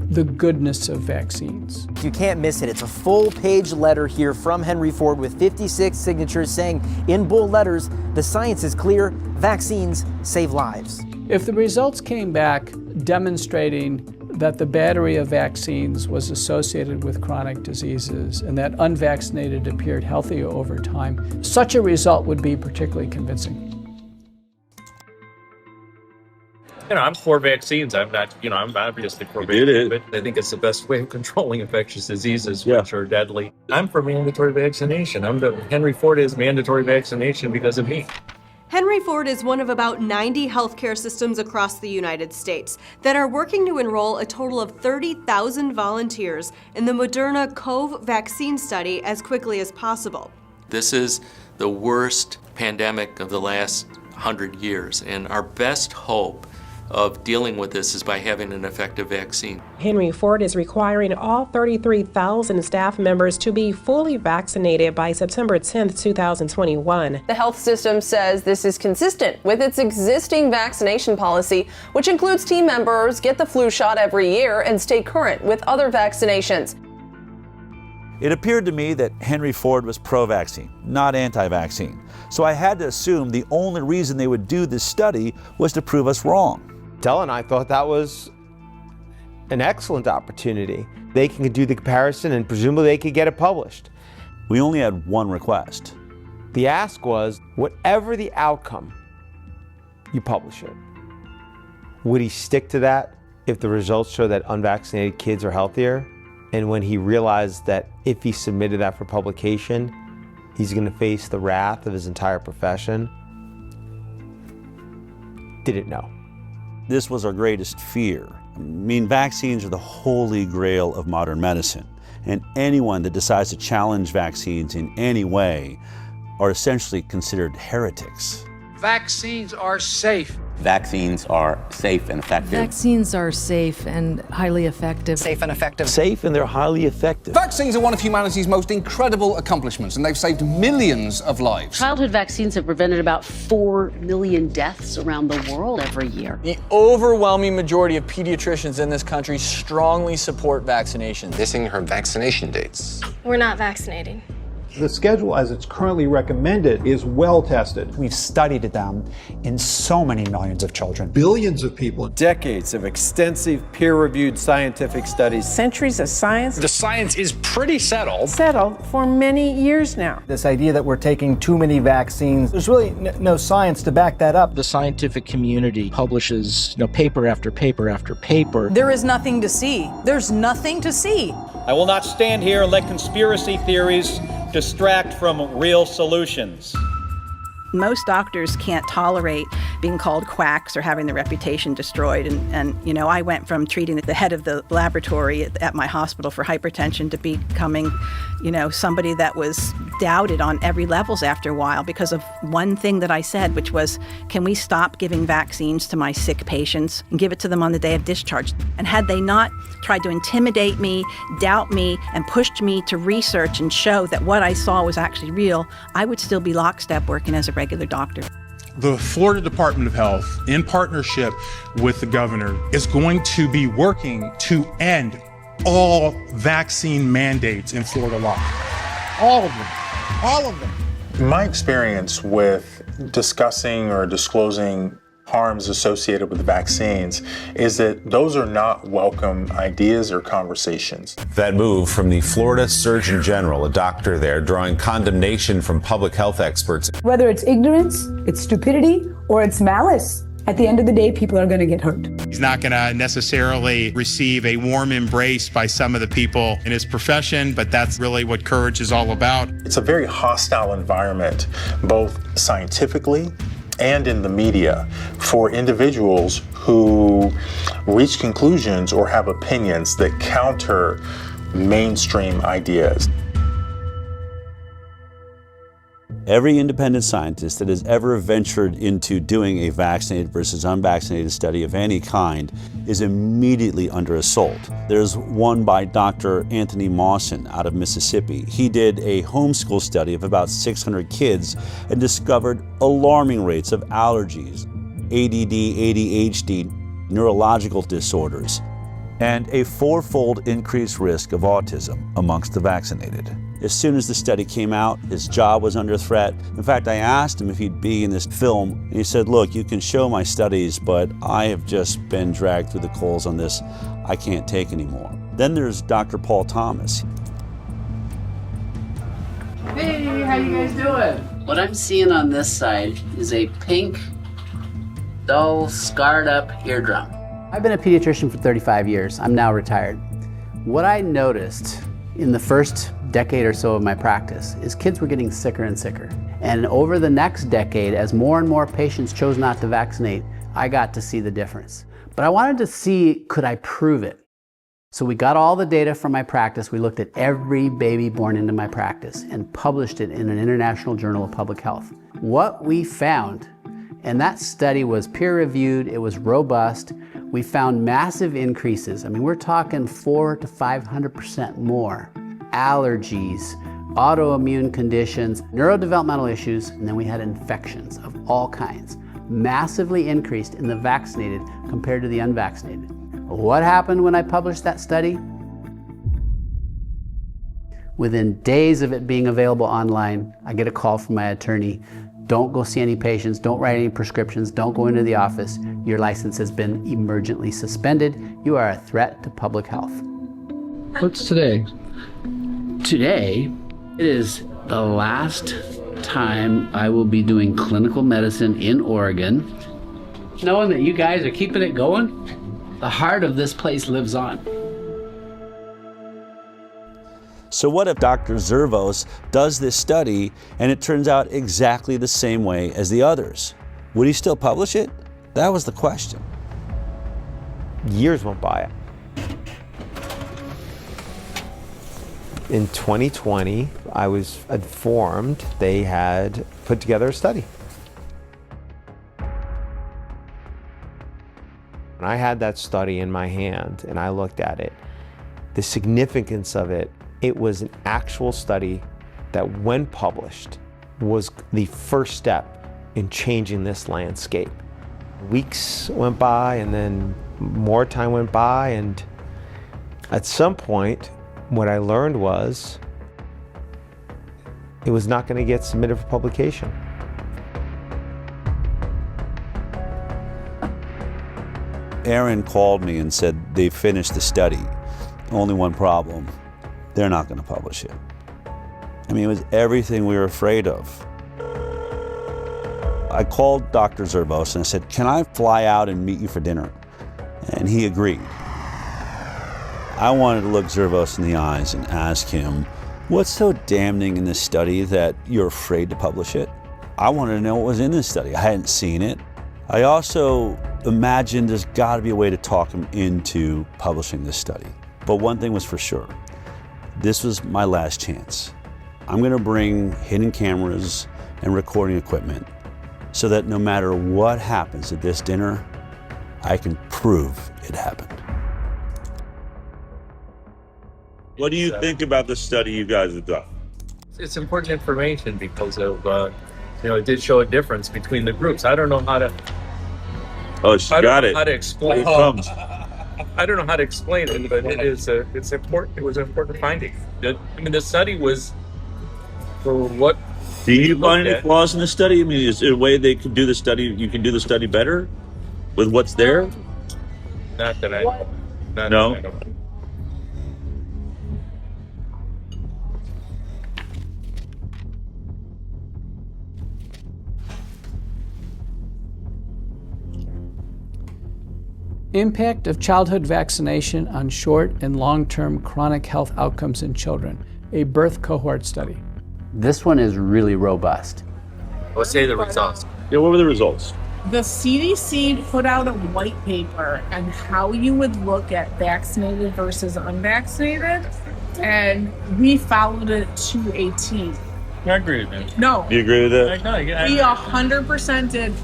the goodness of vaccines. You can't miss it. It's a full-page letter here from Henry Ford with 56 signatures saying in bold letters, the science is clear, vaccines save lives. If the results came back demonstrating that the battery of vaccines was associated with chronic diseases and that unvaccinated appeared healthier over time, such a result would be particularly convincing. I'm for vaccines. I'm not, I'm obviously for vaccines, but I think it's the best way of controlling infectious diseases, which are deadly. I'm for mandatory vaccination. Henry Ford is mandatory vaccination because of me. Henry Ford is one of about 90 healthcare systems across the United States that are working to enroll a total of 30,000 volunteers in the Moderna COV vaccine study as quickly as possible. This is the worst pandemic of the last 100 years, and our best hope of dealing with this is by having an effective vaccine. Henry Ford is requiring all 33,000 staff members to be fully vaccinated by September 10th, 2021. The health system says this is consistent with its existing vaccination policy, which includes team members get the flu shot every year and stay current with other vaccinations. It appeared to me that Henry Ford was pro-vaccine, not anti-vaccine. So I had to assume the only reason they would do this study was to prove us wrong. Dell and I thought that was an excellent opportunity. They can do the comparison and presumably they could get it published. We only had one request. The ask was, whatever the outcome, you publish it. Would he stick to that if the results show that unvaccinated kids are healthier? And when he realized that if he submitted that for publication, he's going to face the wrath of his entire profession, didn't know. This was our greatest fear. I mean, vaccines are the holy grail of modern medicine, and anyone that decides to challenge vaccines in any way are essentially considered heretics. Vaccines are safe. Vaccines are safe and effective. Vaccines are safe and highly effective. Safe and effective. Safe and they're highly effective. Vaccines are one of humanity's most incredible accomplishments, and they've saved millions of lives. Childhood vaccines have prevented about 4 million deaths around the world every year. The overwhelming majority of pediatricians in this country strongly support vaccination. Missing her vaccination dates. We're not vaccinating. The schedule as it's currently recommended is well tested. We've studied them in so many millions of children. Billions of people. Decades of extensive peer-reviewed scientific studies. Centuries of science. The science is pretty settled. Settled for many years now. This idea that we're taking too many vaccines, there's really no science to back that up. The scientific community publishes paper after paper after paper. There is nothing to see. There's nothing to see. I will not stand here and let conspiracy theories distract from real solutions. Most doctors can't tolerate being called quacks or having their reputation destroyed. And I went from treating the head of the laboratory at my hospital for hypertension to becoming, somebody that was doubted on every levels after a while because of one thing that I said, which was, can we stop giving vaccines to my sick patients and give it to them on the day of discharge? And had they not tried to intimidate me, doubt me, and pushed me to research and show that what I saw was actually real, I would still be lockstep working as a regular doctor. The Florida Department of Health, in partnership with the governor, is going to be working to end all vaccine mandates in Florida law. All of them. All of them. My experience with discussing or disclosing harms associated with vaccines is that those are not welcome ideas or conversations. That move from the Florida Surgeon General, a doctor there, drawing condemnation from public health experts. Whether it's ignorance, it's stupidity, or it's malice, at the end of the day, people are going to get hurt. He's not going to necessarily receive a warm embrace by some of the people in his profession, but that's really what courage is all about. It's a very hostile environment, both scientifically and in the media, for individuals who reach conclusions or have opinions that counter mainstream ideas. Every independent scientist that has ever ventured into doing a vaccinated versus unvaccinated study of any kind is immediately under assault. There's one by Dr. Anthony Mawson out of Mississippi. He did a homeschool study of about 600 kids and discovered alarming rates of allergies, ADD, ADHD, neurological disorders, and a 4-fold increased risk of autism amongst the vaccinated. As soon as the study came out, his job was under threat. In fact, I asked him if he'd be in this film, and he said, look, you can show my studies, but I have just been dragged through the coals on this. I can't take anymore. Then there's Dr. Paul Thomas. Hey, how you guys doing? What I'm seeing on this side is a pink dull, scarred up eardrum. I've been a pediatrician for 35 years. I'm now retired. What I noticed in the first decade or so of my practice is kids were getting sicker and sicker. And over the next decade, as more and more patients chose not to vaccinate, I got to see the difference. But I wanted to see, could I prove it? So we got all the data from my practice. We looked at every baby born into my practice and published it in an international journal of public health. What we found, and that study was peer-reviewed, it was robust, we found massive increases. I mean, we're talking 400 to 500% more. Allergies, autoimmune conditions, neurodevelopmental issues, and then we had infections of all kinds. Massively increased in the vaccinated compared to the unvaccinated. What happened when I published that study? Within days of it being available online, I get a call from my attorney. Don't go see any patients, don't write any prescriptions, don't go into the office. Your license has been emergently suspended. You are a threat to public health. What's today? Today, it is the last time I will be doing clinical medicine in Oregon. Knowing that you guys are keeping it going, the heart of this place lives on. So what if Dr. Zervos does this study and it turns out exactly the same way as the others? Would he still publish it? That was the question. Years went by. In 2020, I was informed they had put together a study. When I had that study in my hand and I looked at it, the significance of it, it was an actual study that, when published, was the first step in changing this landscape. Weeks went by and then more time went by, and at some point, what I learned was it was not going to get submitted for publication. Aaron called me and said they finished the study. Only one problem, they're not going to publish it. I mean, it was everything we were afraid of. I called Dr. Zervos and I said, can I fly out and meet you for dinner? And he agreed. I wanted to look Zervos in the eyes and ask him, what's so damning in this study that you're afraid to publish it? I wanted to know what was in this study. I hadn't seen it. I also imagined there's got to be a way to talk him into publishing this study. But one thing was for sure, this was my last chance. I'm going to bring hidden cameras and recording equipment so that no matter what happens at this dinner, I can prove it happened. What do you think about the study you guys have done? It's important information because of, it did show a difference between the groups. I don't know how to. Oh, she got it. How to explain? Here it comes. I don't know how to explain it, but it's important. It was an important finding. The study was for what. Do you find any flaws in the study? I mean, is there a way they could do the study? You can do the study better with what's there? Not that I know. No. That I know. Impact of childhood vaccination on short and long-term chronic health outcomes in children, a birth cohort study. This one is really robust. Let's say the results. Yeah, what were the results? The CDC put out a white paper on how you would look at vaccinated versus unvaccinated, and we followed it to a T. I agree with that. No. You agree with that? We 100% did.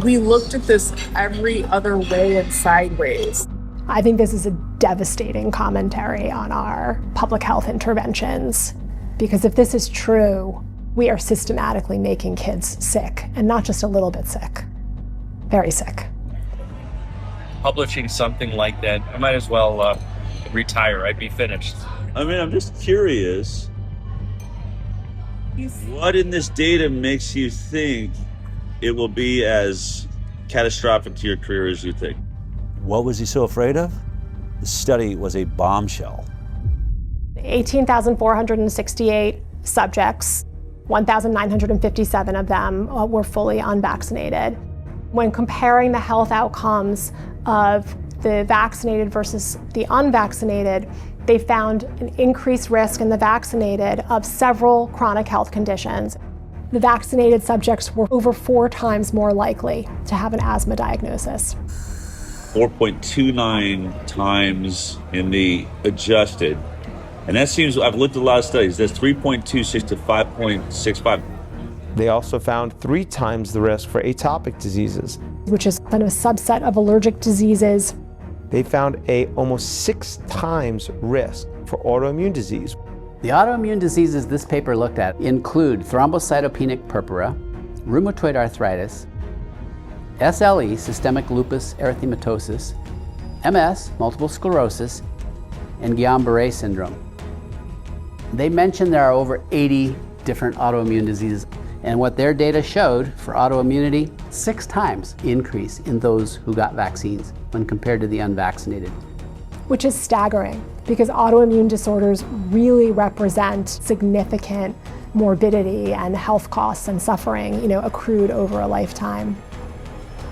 We looked at this every other way and sideways. I think this is a devastating commentary on our public health interventions, because if this is true, we are systematically making kids sick, and not just a little bit sick, very sick. Publishing something like that, I might as well retire. I'd be finished. I mean, I'm just curious. What in this data makes you think it will be as catastrophic to your career as you think? What was he so afraid of? The study was a bombshell. 18,468 subjects, 1,957 of them were fully unvaccinated. When comparing the health outcomes of the vaccinated versus the unvaccinated, they found an increased risk in the vaccinated of several chronic health conditions. The vaccinated subjects were over 4 times more likely to have an asthma diagnosis. 4.29 times in the adjusted. And that seems, I've looked at a lot of studies, that's 3.26 to 5.65. They also found 3 times the risk for atopic diseases, which is kind of a subset of allergic diseases. They found a almost 6 times risk for autoimmune disease. The autoimmune diseases this paper looked at include thrombocytopenic purpura, rheumatoid arthritis, SLE, systemic lupus erythematosus, MS, multiple sclerosis, and Guillain-Barré syndrome. They mentioned there are over 80 different autoimmune diseases, and what their data showed for autoimmunity, 6 times increase in those who got vaccines when compared to the unvaccinated. Which is staggering, because autoimmune disorders really represent significant morbidity and health costs and suffering, accrued over a lifetime.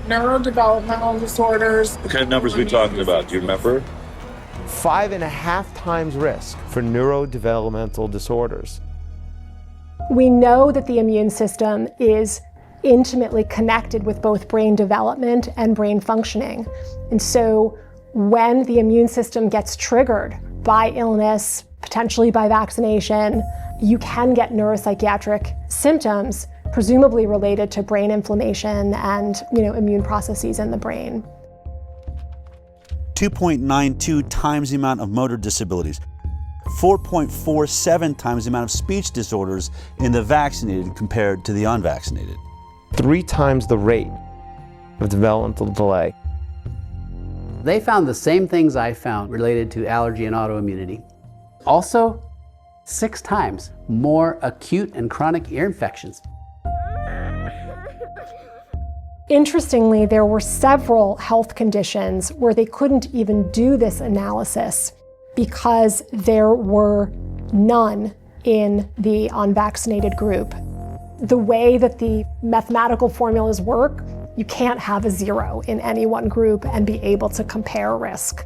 Neurodevelopmental disorders. What kind of numbers are we talking about? Do you remember? 5.5 times risk for neurodevelopmental disorders. We know that the immune system is intimately connected with both brain development and brain functioning. And so when the immune system gets triggered by illness, potentially by vaccination, you can get neuropsychiatric symptoms, presumably related to brain inflammation and immune processes in the brain. 2.92 times the amount of motor disabilities, 4.47 times the amount of speech disorders in the vaccinated compared to the unvaccinated. 3 times the rate of developmental delay. They found the same things I found related to allergy and autoimmunity. Also, 6 times more acute and chronic ear infections. Interestingly, there were several health conditions where they couldn't even do this analysis because there were none in the unvaccinated group. The way that the mathematical formulas work, you can't have a 0 in any one group and be able to compare risk.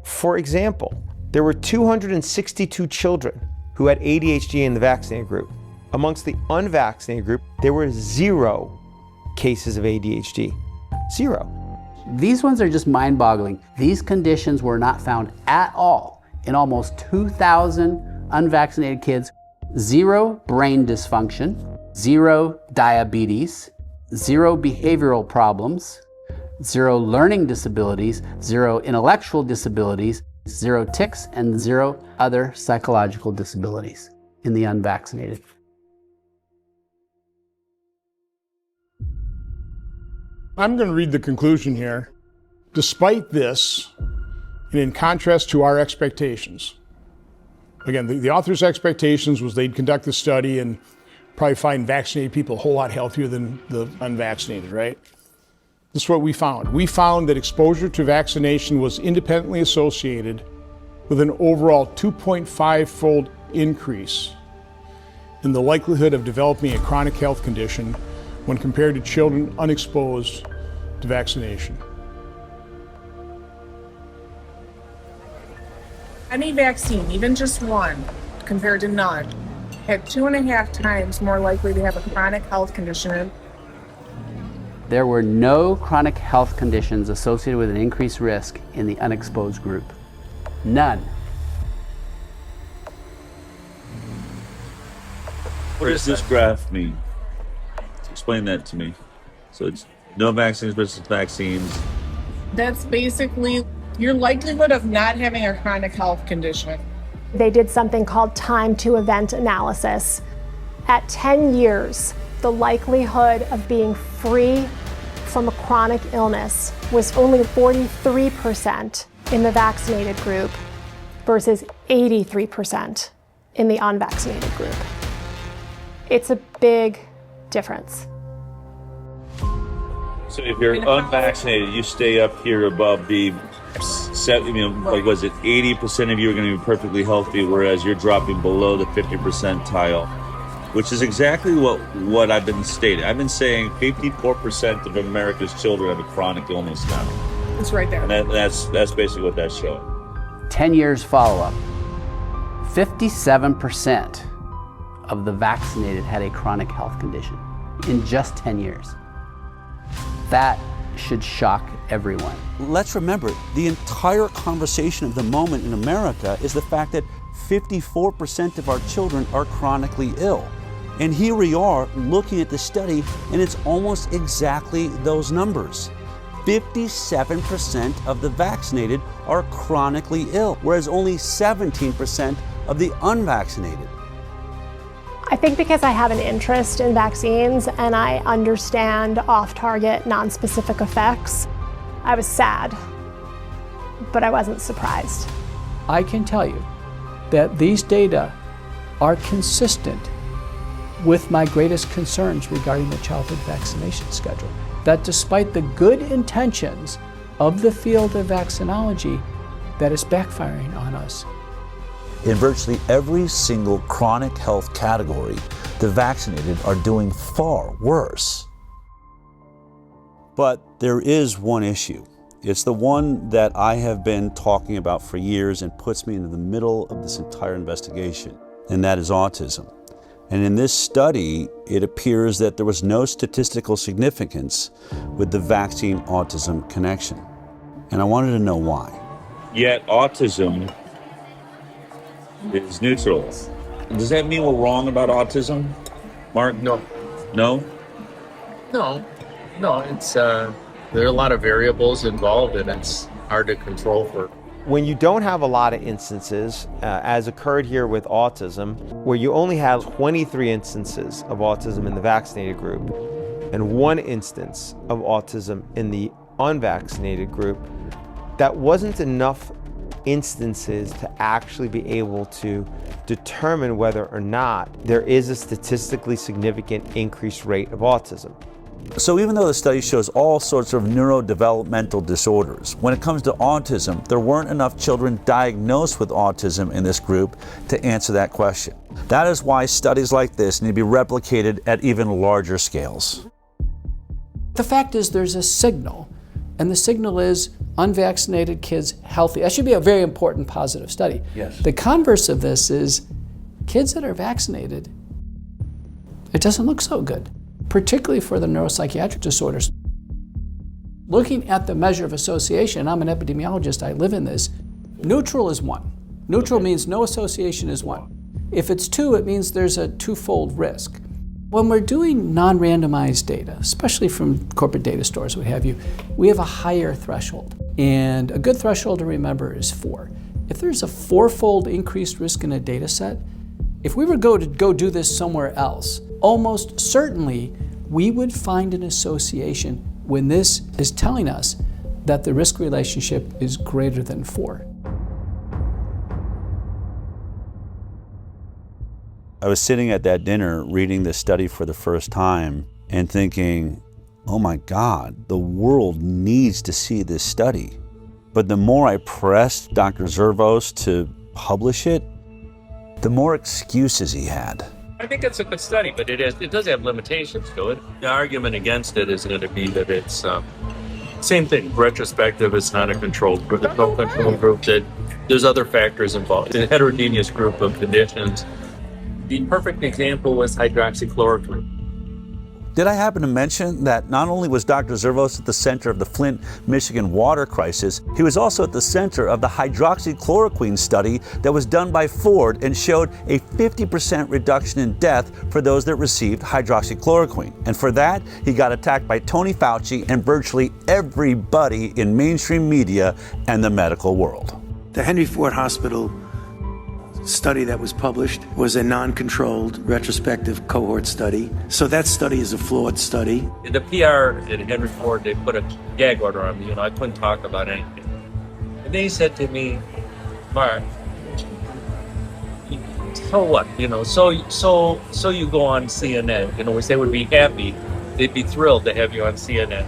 For example, there were 262 children who had ADHD in the vaccinated group. Amongst the unvaccinated group, there were 0 cases of ADHD. 0. These ones are just mind-boggling. These conditions were not found at all in almost 2,000 unvaccinated kids. 0 brain dysfunction, 0 diabetes, 0 behavioral problems, 0 learning disabilities, 0 intellectual disabilities, 0 tics, and 0 other psychological disabilities in the unvaccinated. I'm going to read the conclusion here. Despite this, and in contrast to our expectations, again, the author's expectations was they'd conduct the study and probably find vaccinated people a whole lot healthier than the unvaccinated, right? This is what we found. We found that exposure to vaccination was independently associated with an overall 2.5-fold increase in the likelihood of developing a chronic health condition when compared to children unexposed to vaccination. Any vaccine, even just one, compared to none, had 2.5 times more likely to have a chronic health condition. There were no chronic health conditions associated with an increased risk in the unexposed group. None. What does this graph mean? Explain that to me. So it's no vaccines versus vaccines. That's basically your likelihood of not having a chronic health condition. They did something called time to event analysis. At 10 years, the likelihood of being free from a chronic illness was only 43% in the vaccinated group versus 83% in the unvaccinated group. It's a big difference. So if you're unvaccinated, you stay up here above the, like was it 80% of you are going to be perfectly healthy, whereas you're dropping below the 50 percentile which is exactly what I've been stating. I've been saying 54% of America's children have a chronic illness now. It's right there. And that's basically what that's showing. 10 years follow-up. 57% of the vaccinated had a chronic health condition in just 10 years. That should shock everyone. Let's remember, the entire conversation of the moment in America is the fact that 54% of our children are chronically ill. And here we are looking at the study, and it's almost exactly those numbers. 57% of the vaccinated are chronically ill, whereas only 17% of the unvaccinated. I think because I have an interest in vaccines and I understand off-target, non-specific effects, I was sad, but I wasn't surprised. I can tell you that these data are consistent with my greatest concerns regarding the childhood vaccination schedule. That despite the good intentions of the field of vaccinology, that is backfiring on us. In virtually every single chronic health category, the vaccinated are doing far worse. But there is one issue. It's the one that I have been talking about for years and puts me into the middle of this entire investigation, and that is autism. And in this study, it appears that there was no statistical significance with the vaccine-autism connection. And I wanted to know why. Yet autism is neutral. Does that mean we're wrong about autism, Mark? No. No? No, it's there are a lot of variables involved, and it's hard to control for. When you don't have a lot of instances, as occurred here with autism, where you only have 23 instances of autism in the vaccinated group and 1 instance of autism in the unvaccinated group, that wasn't enough instances to actually be able to determine whether or not there is a statistically significant increased rate of autism. So even though the study shows all sorts of neurodevelopmental disorders, when it comes to autism, there weren't enough children diagnosed with autism in this group to answer that question. That is why studies like this need to be replicated at even larger scales. The fact is there's a signal, and the signal is unvaccinated kids healthy. That should be a very important positive study. Yes. The converse of this is kids that are vaccinated, it doesn't look so good, particularly for the neuropsychiatric disorders. Looking at the measure of association, I'm an epidemiologist, I live in this, neutral is 1. Neutral means no association is 1. If it's 2, it means there's a twofold risk. When we're doing non-randomized data, especially from corporate data stores, what have you, we have a higher threshold. And a good threshold to remember is 4. If there's a 4-fold increased risk in a data set, if we were to go do this somewhere else, almost certainly we would find an association when this is telling us that the risk relationship is greater than 4. I was sitting at that dinner reading this study for the first time and thinking, oh my God, the world needs to see this study. But the more I pressed Dr. Zervos to publish it, the more excuses he had. I think it's a good study, but it does have limitations to it. The argument against it is going to be that it's same thing, retrospective, it's not a controlled group, there's no control group, that there's other factors involved. It's a heterogeneous group of conditions. The perfect example was hydroxychloroquine. Did I happen to mention that not only was Dr. Zervos at the center of the Flint, Michigan water crisis, he was also at the center of the hydroxychloroquine study that was done by Ford and showed a 50% reduction in death for those that received hydroxychloroquine. And for that, he got attacked by Tony Fauci and virtually everybody in mainstream media and the medical world. The Henry Ford Hospital study that was published was a non-controlled retrospective cohort study. So that study is a flawed study. In the PR at Henry Ford, they put a gag order on me. I couldn't talk about anything. And they said to me, Mark, so what? So you go on CNN, which they would be happy. They'd be thrilled to have you on CNN.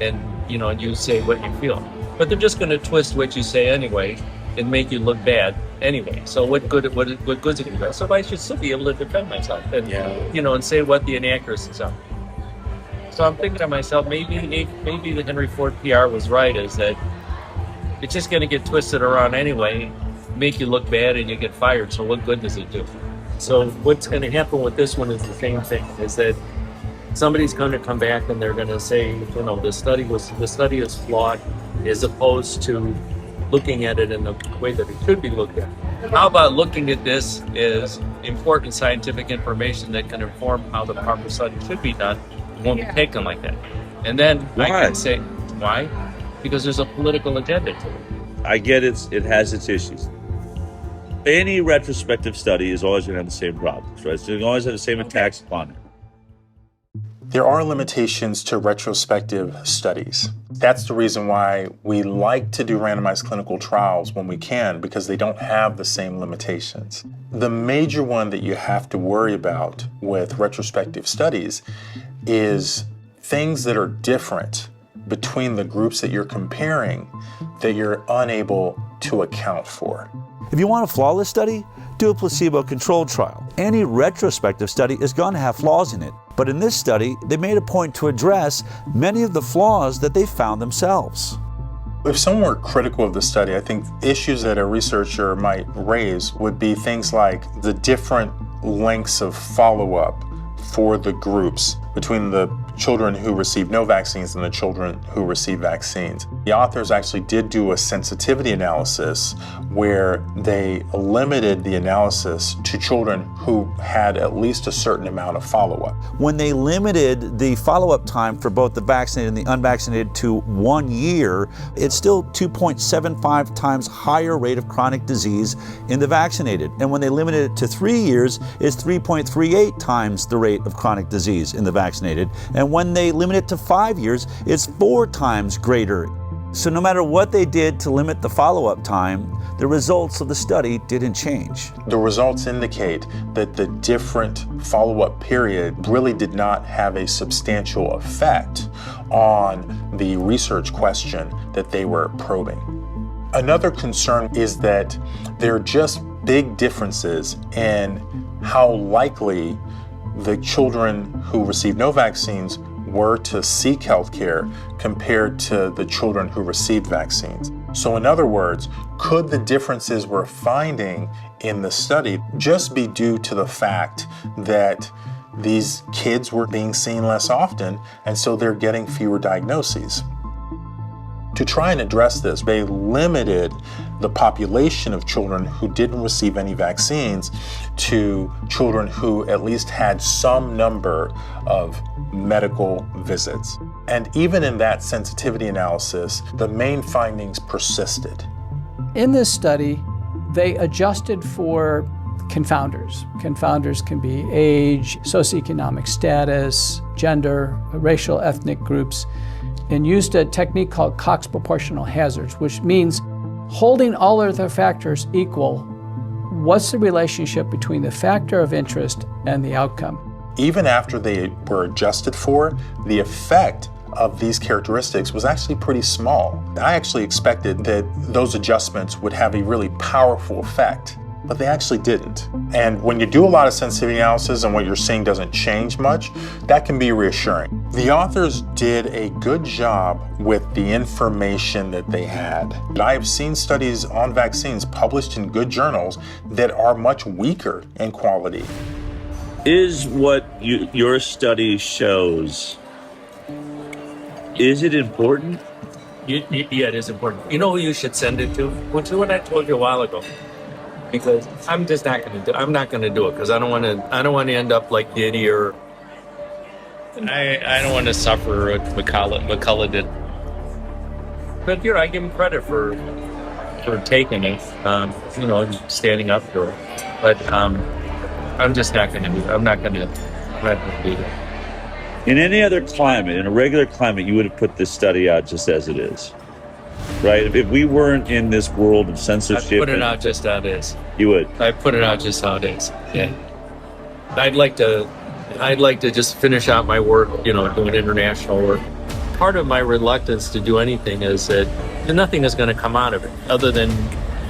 And, you say what you feel. But they're just going to twist what you say anyway. and make you look bad anyway. So what good is it? So I should still be able to defend myself and and say what the inaccuracies are. So I'm thinking to myself, maybe the Henry Ford PR was right, is that it's just going to get twisted around anyway, make you look bad, and you get fired. So what good does it do? So what's going to happen with this one is the same thing, is that somebody's going to come back and they're going to say, the study is flawed, as opposed to looking at it in the way that it should be looked at. How about looking at this as important scientific information that can inform how the proper study should be done? It won't be taken like that. And then I can say, why? Because there's a political agenda to it. I get it has its issues. Any retrospective study is always going to have the same problems, right? So you always have the same attacks upon it. There are limitations to retrospective studies. That's the reason why we like to do randomized clinical trials when we can, because they don't have the same limitations. The major one that you have to worry about with retrospective studies is things that are different between the groups that you're comparing that you're unable to account for. If you want a flawless study, do a placebo-controlled trial. Any retrospective study is going to have flaws in it. But in this study, they made a point to address many of the flaws that they found themselves. If someone were critical of the study, I think issues that a researcher might raise would be things like the different lengths of follow-up for the groups between the children who received no vaccines and the children who received vaccines. The authors actually did do a sensitivity analysis where they limited the analysis to children who had at least a certain amount of follow-up. When they limited the follow-up time for both the vaccinated and the unvaccinated to 1 year, it's still 2.75 times higher rate of chronic disease in the vaccinated. And when they limited it to 3 years, it's 3.38 times the rate of chronic disease in the vaccinated. And when they limit it to 5 years, it's 4 times greater. So no matter what they did to limit the follow-up time, the results of the study didn't change. The results indicate that the different follow-up period really did not have a substantial effect on the research question that they were probing. Another concern is that there are just big differences in how likely the children who received no vaccines were to seek health care compared to the children who received vaccines. So in other words, could the differences we're finding in the study just be due to the fact that these kids were being seen less often, and so they're getting fewer diagnoses? To try and address this, they limited the population of children who didn't receive any vaccines to children who at least had some number of medical visits. And even in that sensitivity analysis, the main findings persisted. In this study, they adjusted for confounders. Confounders can be age, socioeconomic status, gender, racial, ethnic groups, and used a technique called Cox proportional hazards, which means holding all of the factors equal, what's the relationship between the factor of interest and the outcome? Even after they were adjusted for, the effect of these characteristics was actually pretty small. I actually expected that those adjustments would have a really powerful effect, but they actually didn't. And when you do a lot of sensitivity analysis and what you're seeing doesn't change much, that can be reassuring. The authors did a good job with the information that they had. I have seen studies on vaccines published in good journals that are much weaker in quality. Is what your study shows, is it important? Yeah, it is important. You know who you should send it to? Which is what I told you a while ago. Because I'm just not going to do. I'm not going to do it because I don't want to end up like Diddy or. I don't want to suffer what McCullough did. But I give him credit for taking it. Standing up to it. But I'm just not going to do it. I'm not going to do it. In any other climate, in a regular climate, you would have put this study out just as it is. Right? If we weren't in this world of censorship... I'd put it out just how it is. You would? I'd put it out just how it is, yeah. I'd like to just finish out my work, doing international work. Part of my reluctance to do anything is that nothing is going to come out of it other than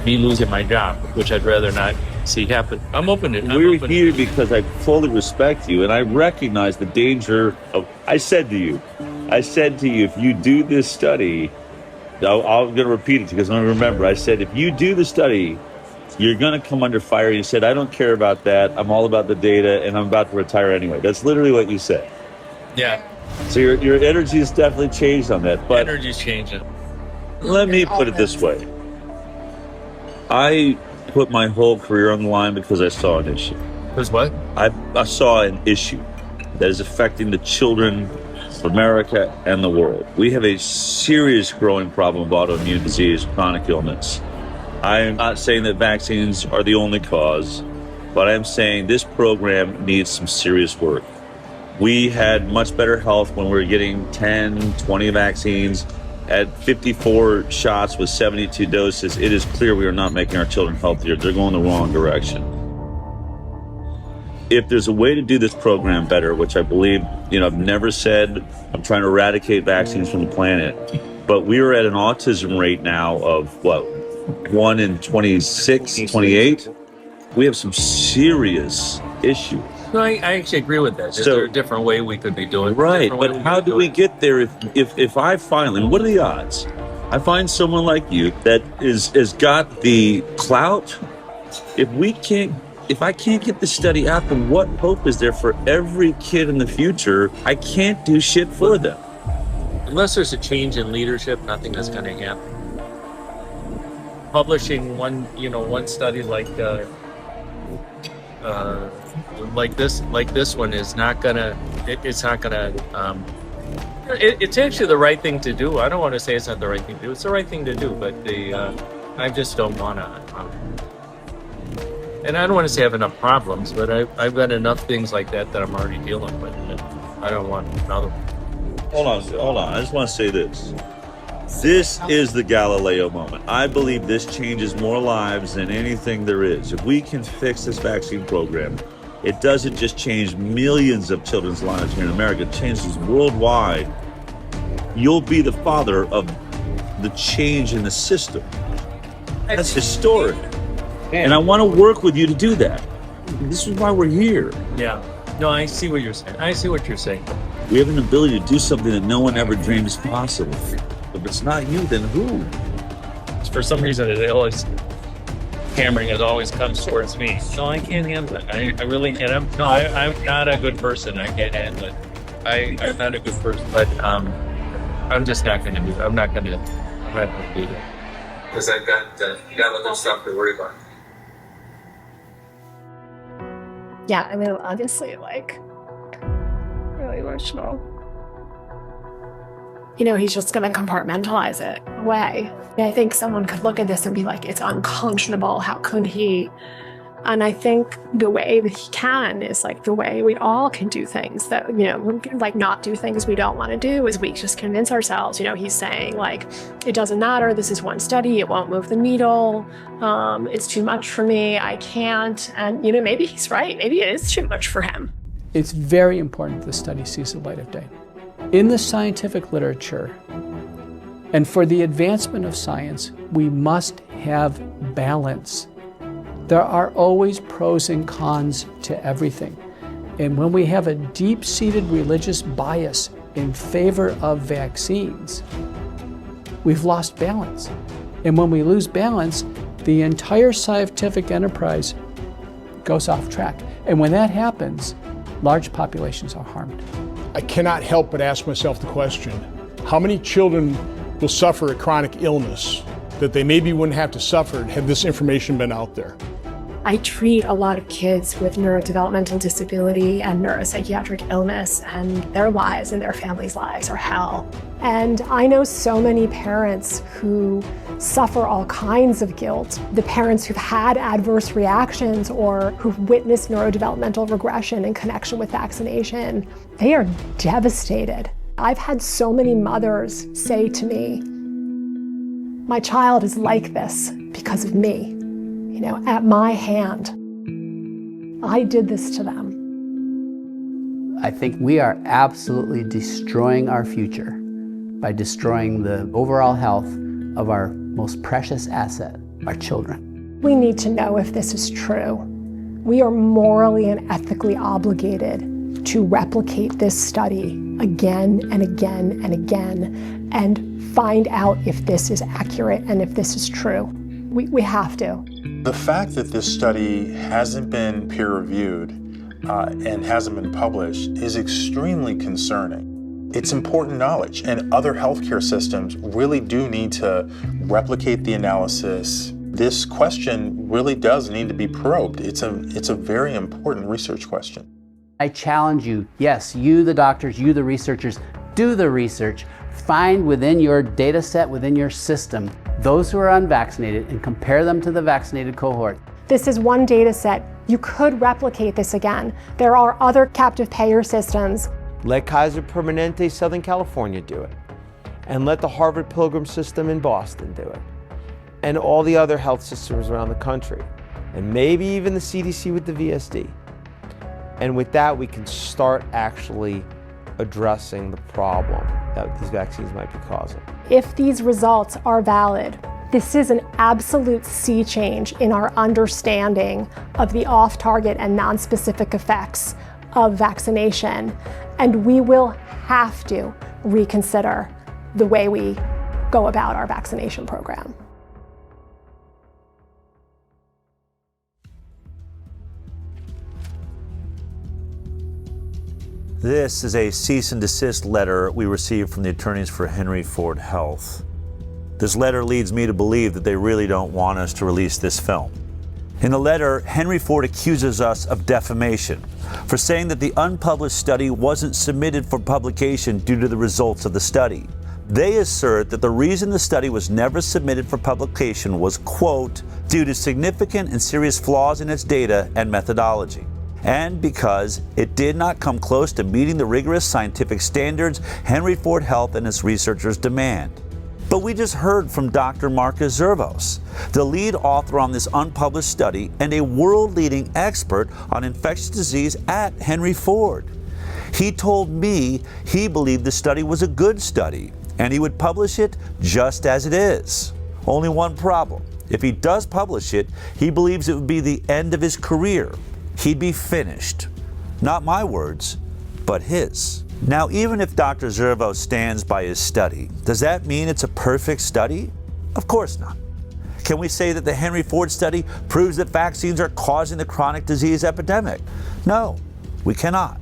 me losing my job, which I'd rather not see happen. I'm open to it. We're here because I fully respect you and I recognize the danger of, I said to you, if you do this study, I'm going to repeat it because I don't remember. I said, if you do the study, you're going to come under fire. You said, I don't care about that. I'm all about the data and I'm about to retire anyway. That's literally what you said. Yeah. So your energy has definitely changed on that. But energy's changing. let me put it this way. I put my whole career on the line because I saw an issue. Because what? I saw an issue that is affecting the children of America and the world. We have a serious growing problem of autoimmune disease, chronic illness. I'm not saying that vaccines are the only cause, but I'm saying this program needs some serious work. We had much better health when we were getting 10, 20 vaccines. At 54 shots with 72 doses, it is clear we are not making our children healthier. They're going the wrong direction. If there's a way to do this program better, which I believe, I've never said I'm trying to eradicate vaccines from the planet, but we are at an autism rate now of 1 in 26, 28. We have some serious issues. No, I actually agree with that. Is there a different way we could be doing it? Right, but how do we get there if I finally, what are the odds? I find someone like you that has got the clout. If I can't get the study out, then what hope is there for every kid in the future? I can't do shit for them. Unless there's a change in leadership, nothing is going to happen. Publishing one study like this one is not gonna. It's not gonna. It's actually the right thing to do. I don't want to say it's not the right thing to do. It's the right thing to do, but I just don't want to. And I don't want to say I have enough problems, but I've got enough things like that I'm already dealing with. And I don't want another one. Hold on. I just want to say this. This is the Galileo moment. I believe this changes more lives than anything there is. If we can fix this vaccine program, it doesn't just change millions of children's lives here in America, it changes worldwide. You'll be the father of the change in the system. That's historic. And I want to work with you to do that. This is why we're here. Yeah. No, I see what you're saying. We have an ability to do something that no one ever dreamed is possible. If it's not you, then who? For some reason, it always comes towards me. No, I can't handle it. I really can't. I'm not a good person. I can't handle it. I'm not a good person, but I'm just not going to do it. I'm not going to do it. Because I've got other stuff to worry about. Yeah, I mean, obviously, really emotional. He's just going to compartmentalize it away. I think someone could look at this and be like, it's unconscionable. How could he? And I think the way that he can is the way we all can do things that, not do things we don't want to do is we just convince ourselves, he's saying it doesn't matter. This is one study. It won't move the needle. It's too much for me. I can't. And, maybe he's right. Maybe it is too much for him. It's very important the study sees the light of day. In the scientific literature, and for the advancement of science, we must have balance. There are always pros and cons to everything. And when we have a deep-seated religious bias in favor of vaccines, we've lost balance. And when we lose balance, the entire scientific enterprise goes off track. And when that happens, large populations are harmed. I cannot help but ask myself the question, how many children will suffer a chronic illness that they maybe wouldn't have to suffer had this information been out there? I treat a lot of kids with neurodevelopmental disability and neuropsychiatric illness, and their lives and their families' lives are hell. And I know so many parents who suffer all kinds of guilt. The parents who've had adverse reactions or who've witnessed neurodevelopmental regression in connection with vaccination, they are devastated. I've had so many mothers say to me, my child is like this because of me. At my hand, I did this to them. I think we are absolutely destroying our future by destroying the overall health of our most precious asset, our children. We need to know if this is true. We are morally and ethically obligated to replicate this study again and again and again and find out if this is accurate and if this is true. We have to. The fact that this study hasn't been peer-reviewed and hasn't been published is extremely concerning. It's important knowledge, and other healthcare systems really do need to replicate the analysis. This question really does need to be probed. It's a very important research question. I challenge you, yes, you the doctors, you the researchers, do the research. Find within your data set, within your system, those who are unvaccinated and compare them to the vaccinated cohort. This is one data set. You could replicate this again. There are other captive payer systems. Let Kaiser Permanente Southern California do it. And let the Harvard Pilgrim system in Boston do it. And all the other health systems around the country. And maybe even the CDC with the VSD. And with that, we can start actually addressing the problem that these vaccines might be causing. If these results are valid, this is an absolute sea change in our understanding of the off-target and non-specific effects of vaccination. And we will have to reconsider the way we go about our vaccination program. This is a cease and desist letter we received from the attorneys for Henry Ford Health. This letter leads me to believe that they really don't want us to release this film. In the letter, Henry Ford accuses us of defamation for saying that the unpublished study wasn't submitted for publication due to the results of the study. They assert that the reason the study was never submitted for publication was, quote, due to significant and serious flaws in its data and methodology, and because it did not come close to meeting the rigorous scientific standards Henry Ford Health and its researchers demand. But we just heard from Dr. Marcus Zervos, the lead author on this unpublished study and a world-leading expert on infectious disease at Henry Ford. He told me he believed the study was a good study and he would publish it just as it is. Only one problem. If he does publish it, he believes it would be the end of his career. He'd be finished. Not my words, but his. Now, even if Dr. Zervos stands by his study, does that mean it's a perfect study? Of course not. Can we say that the Henry Ford study proves that vaccines are causing the chronic disease epidemic? No, we cannot.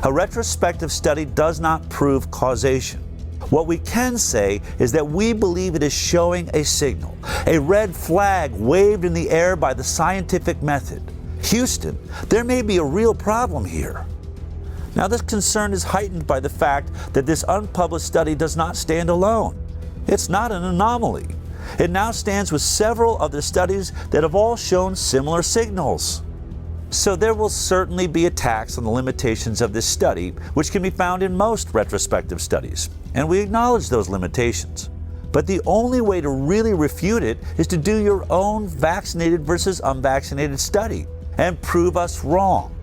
A retrospective study does not prove causation. What we can say is that we believe it is showing a signal, a red flag waved in the air by the scientific method. Houston, there may be a real problem here. Now, this concern is heightened by the fact that this unpublished study does not stand alone. It's not an anomaly. It now stands with several other studies that have all shown similar signals. So there will certainly be attacks on the limitations of this study, which can be found in most retrospective studies, and we acknowledge those limitations. But the only way to really refute it is to do your own vaccinated versus unvaccinated study and prove us wrong.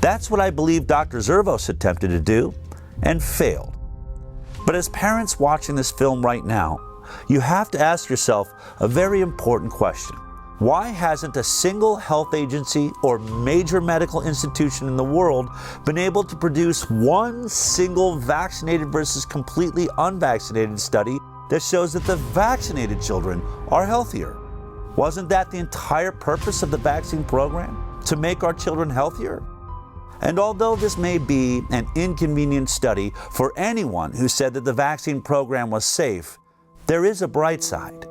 That's what I believe Dr. Zervos attempted to do and failed. But as parents watching this film right now, you have to ask yourself a very important question. Why hasn't a single health agency or major medical institution in the world been able to produce one single vaccinated versus completely unvaccinated study that shows that the vaccinated children are healthier? Wasn't that the entire purpose of the vaccine program? To make our children healthier? And although this may be an inconvenient study for anyone who said that the vaccine program was safe, there is a bright side.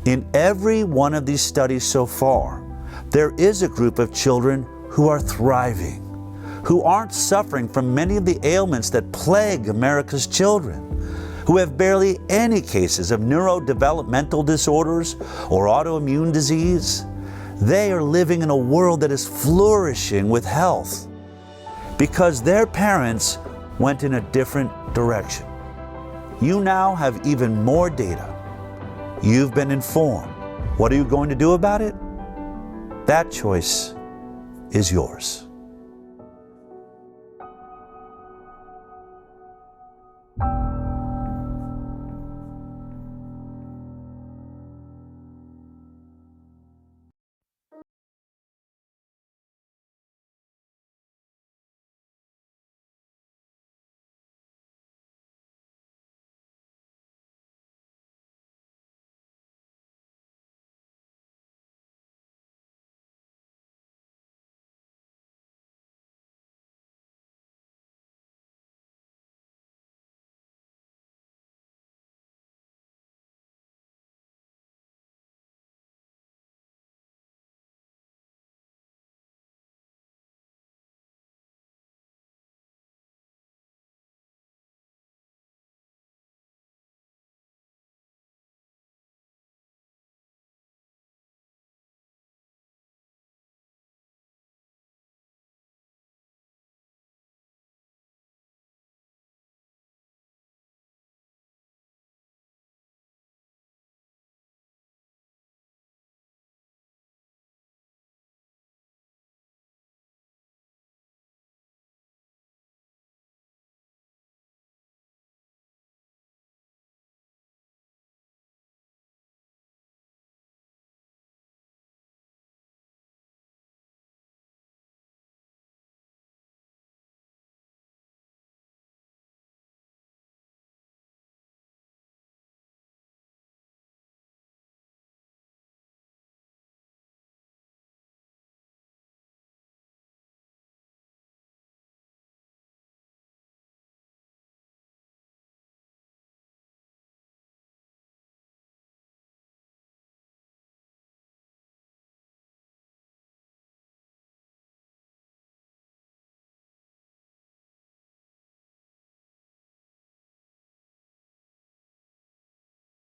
In every one of these studies so far, there is a group of children who are thriving, who aren't suffering from many of the ailments that plague America's children, who have barely any cases of neurodevelopmental disorders or autoimmune disease. They are living in a world that is flourishing with health because their parents went in a different direction. You now have even more data. You've been informed. What are you going to do about it? That choice is yours.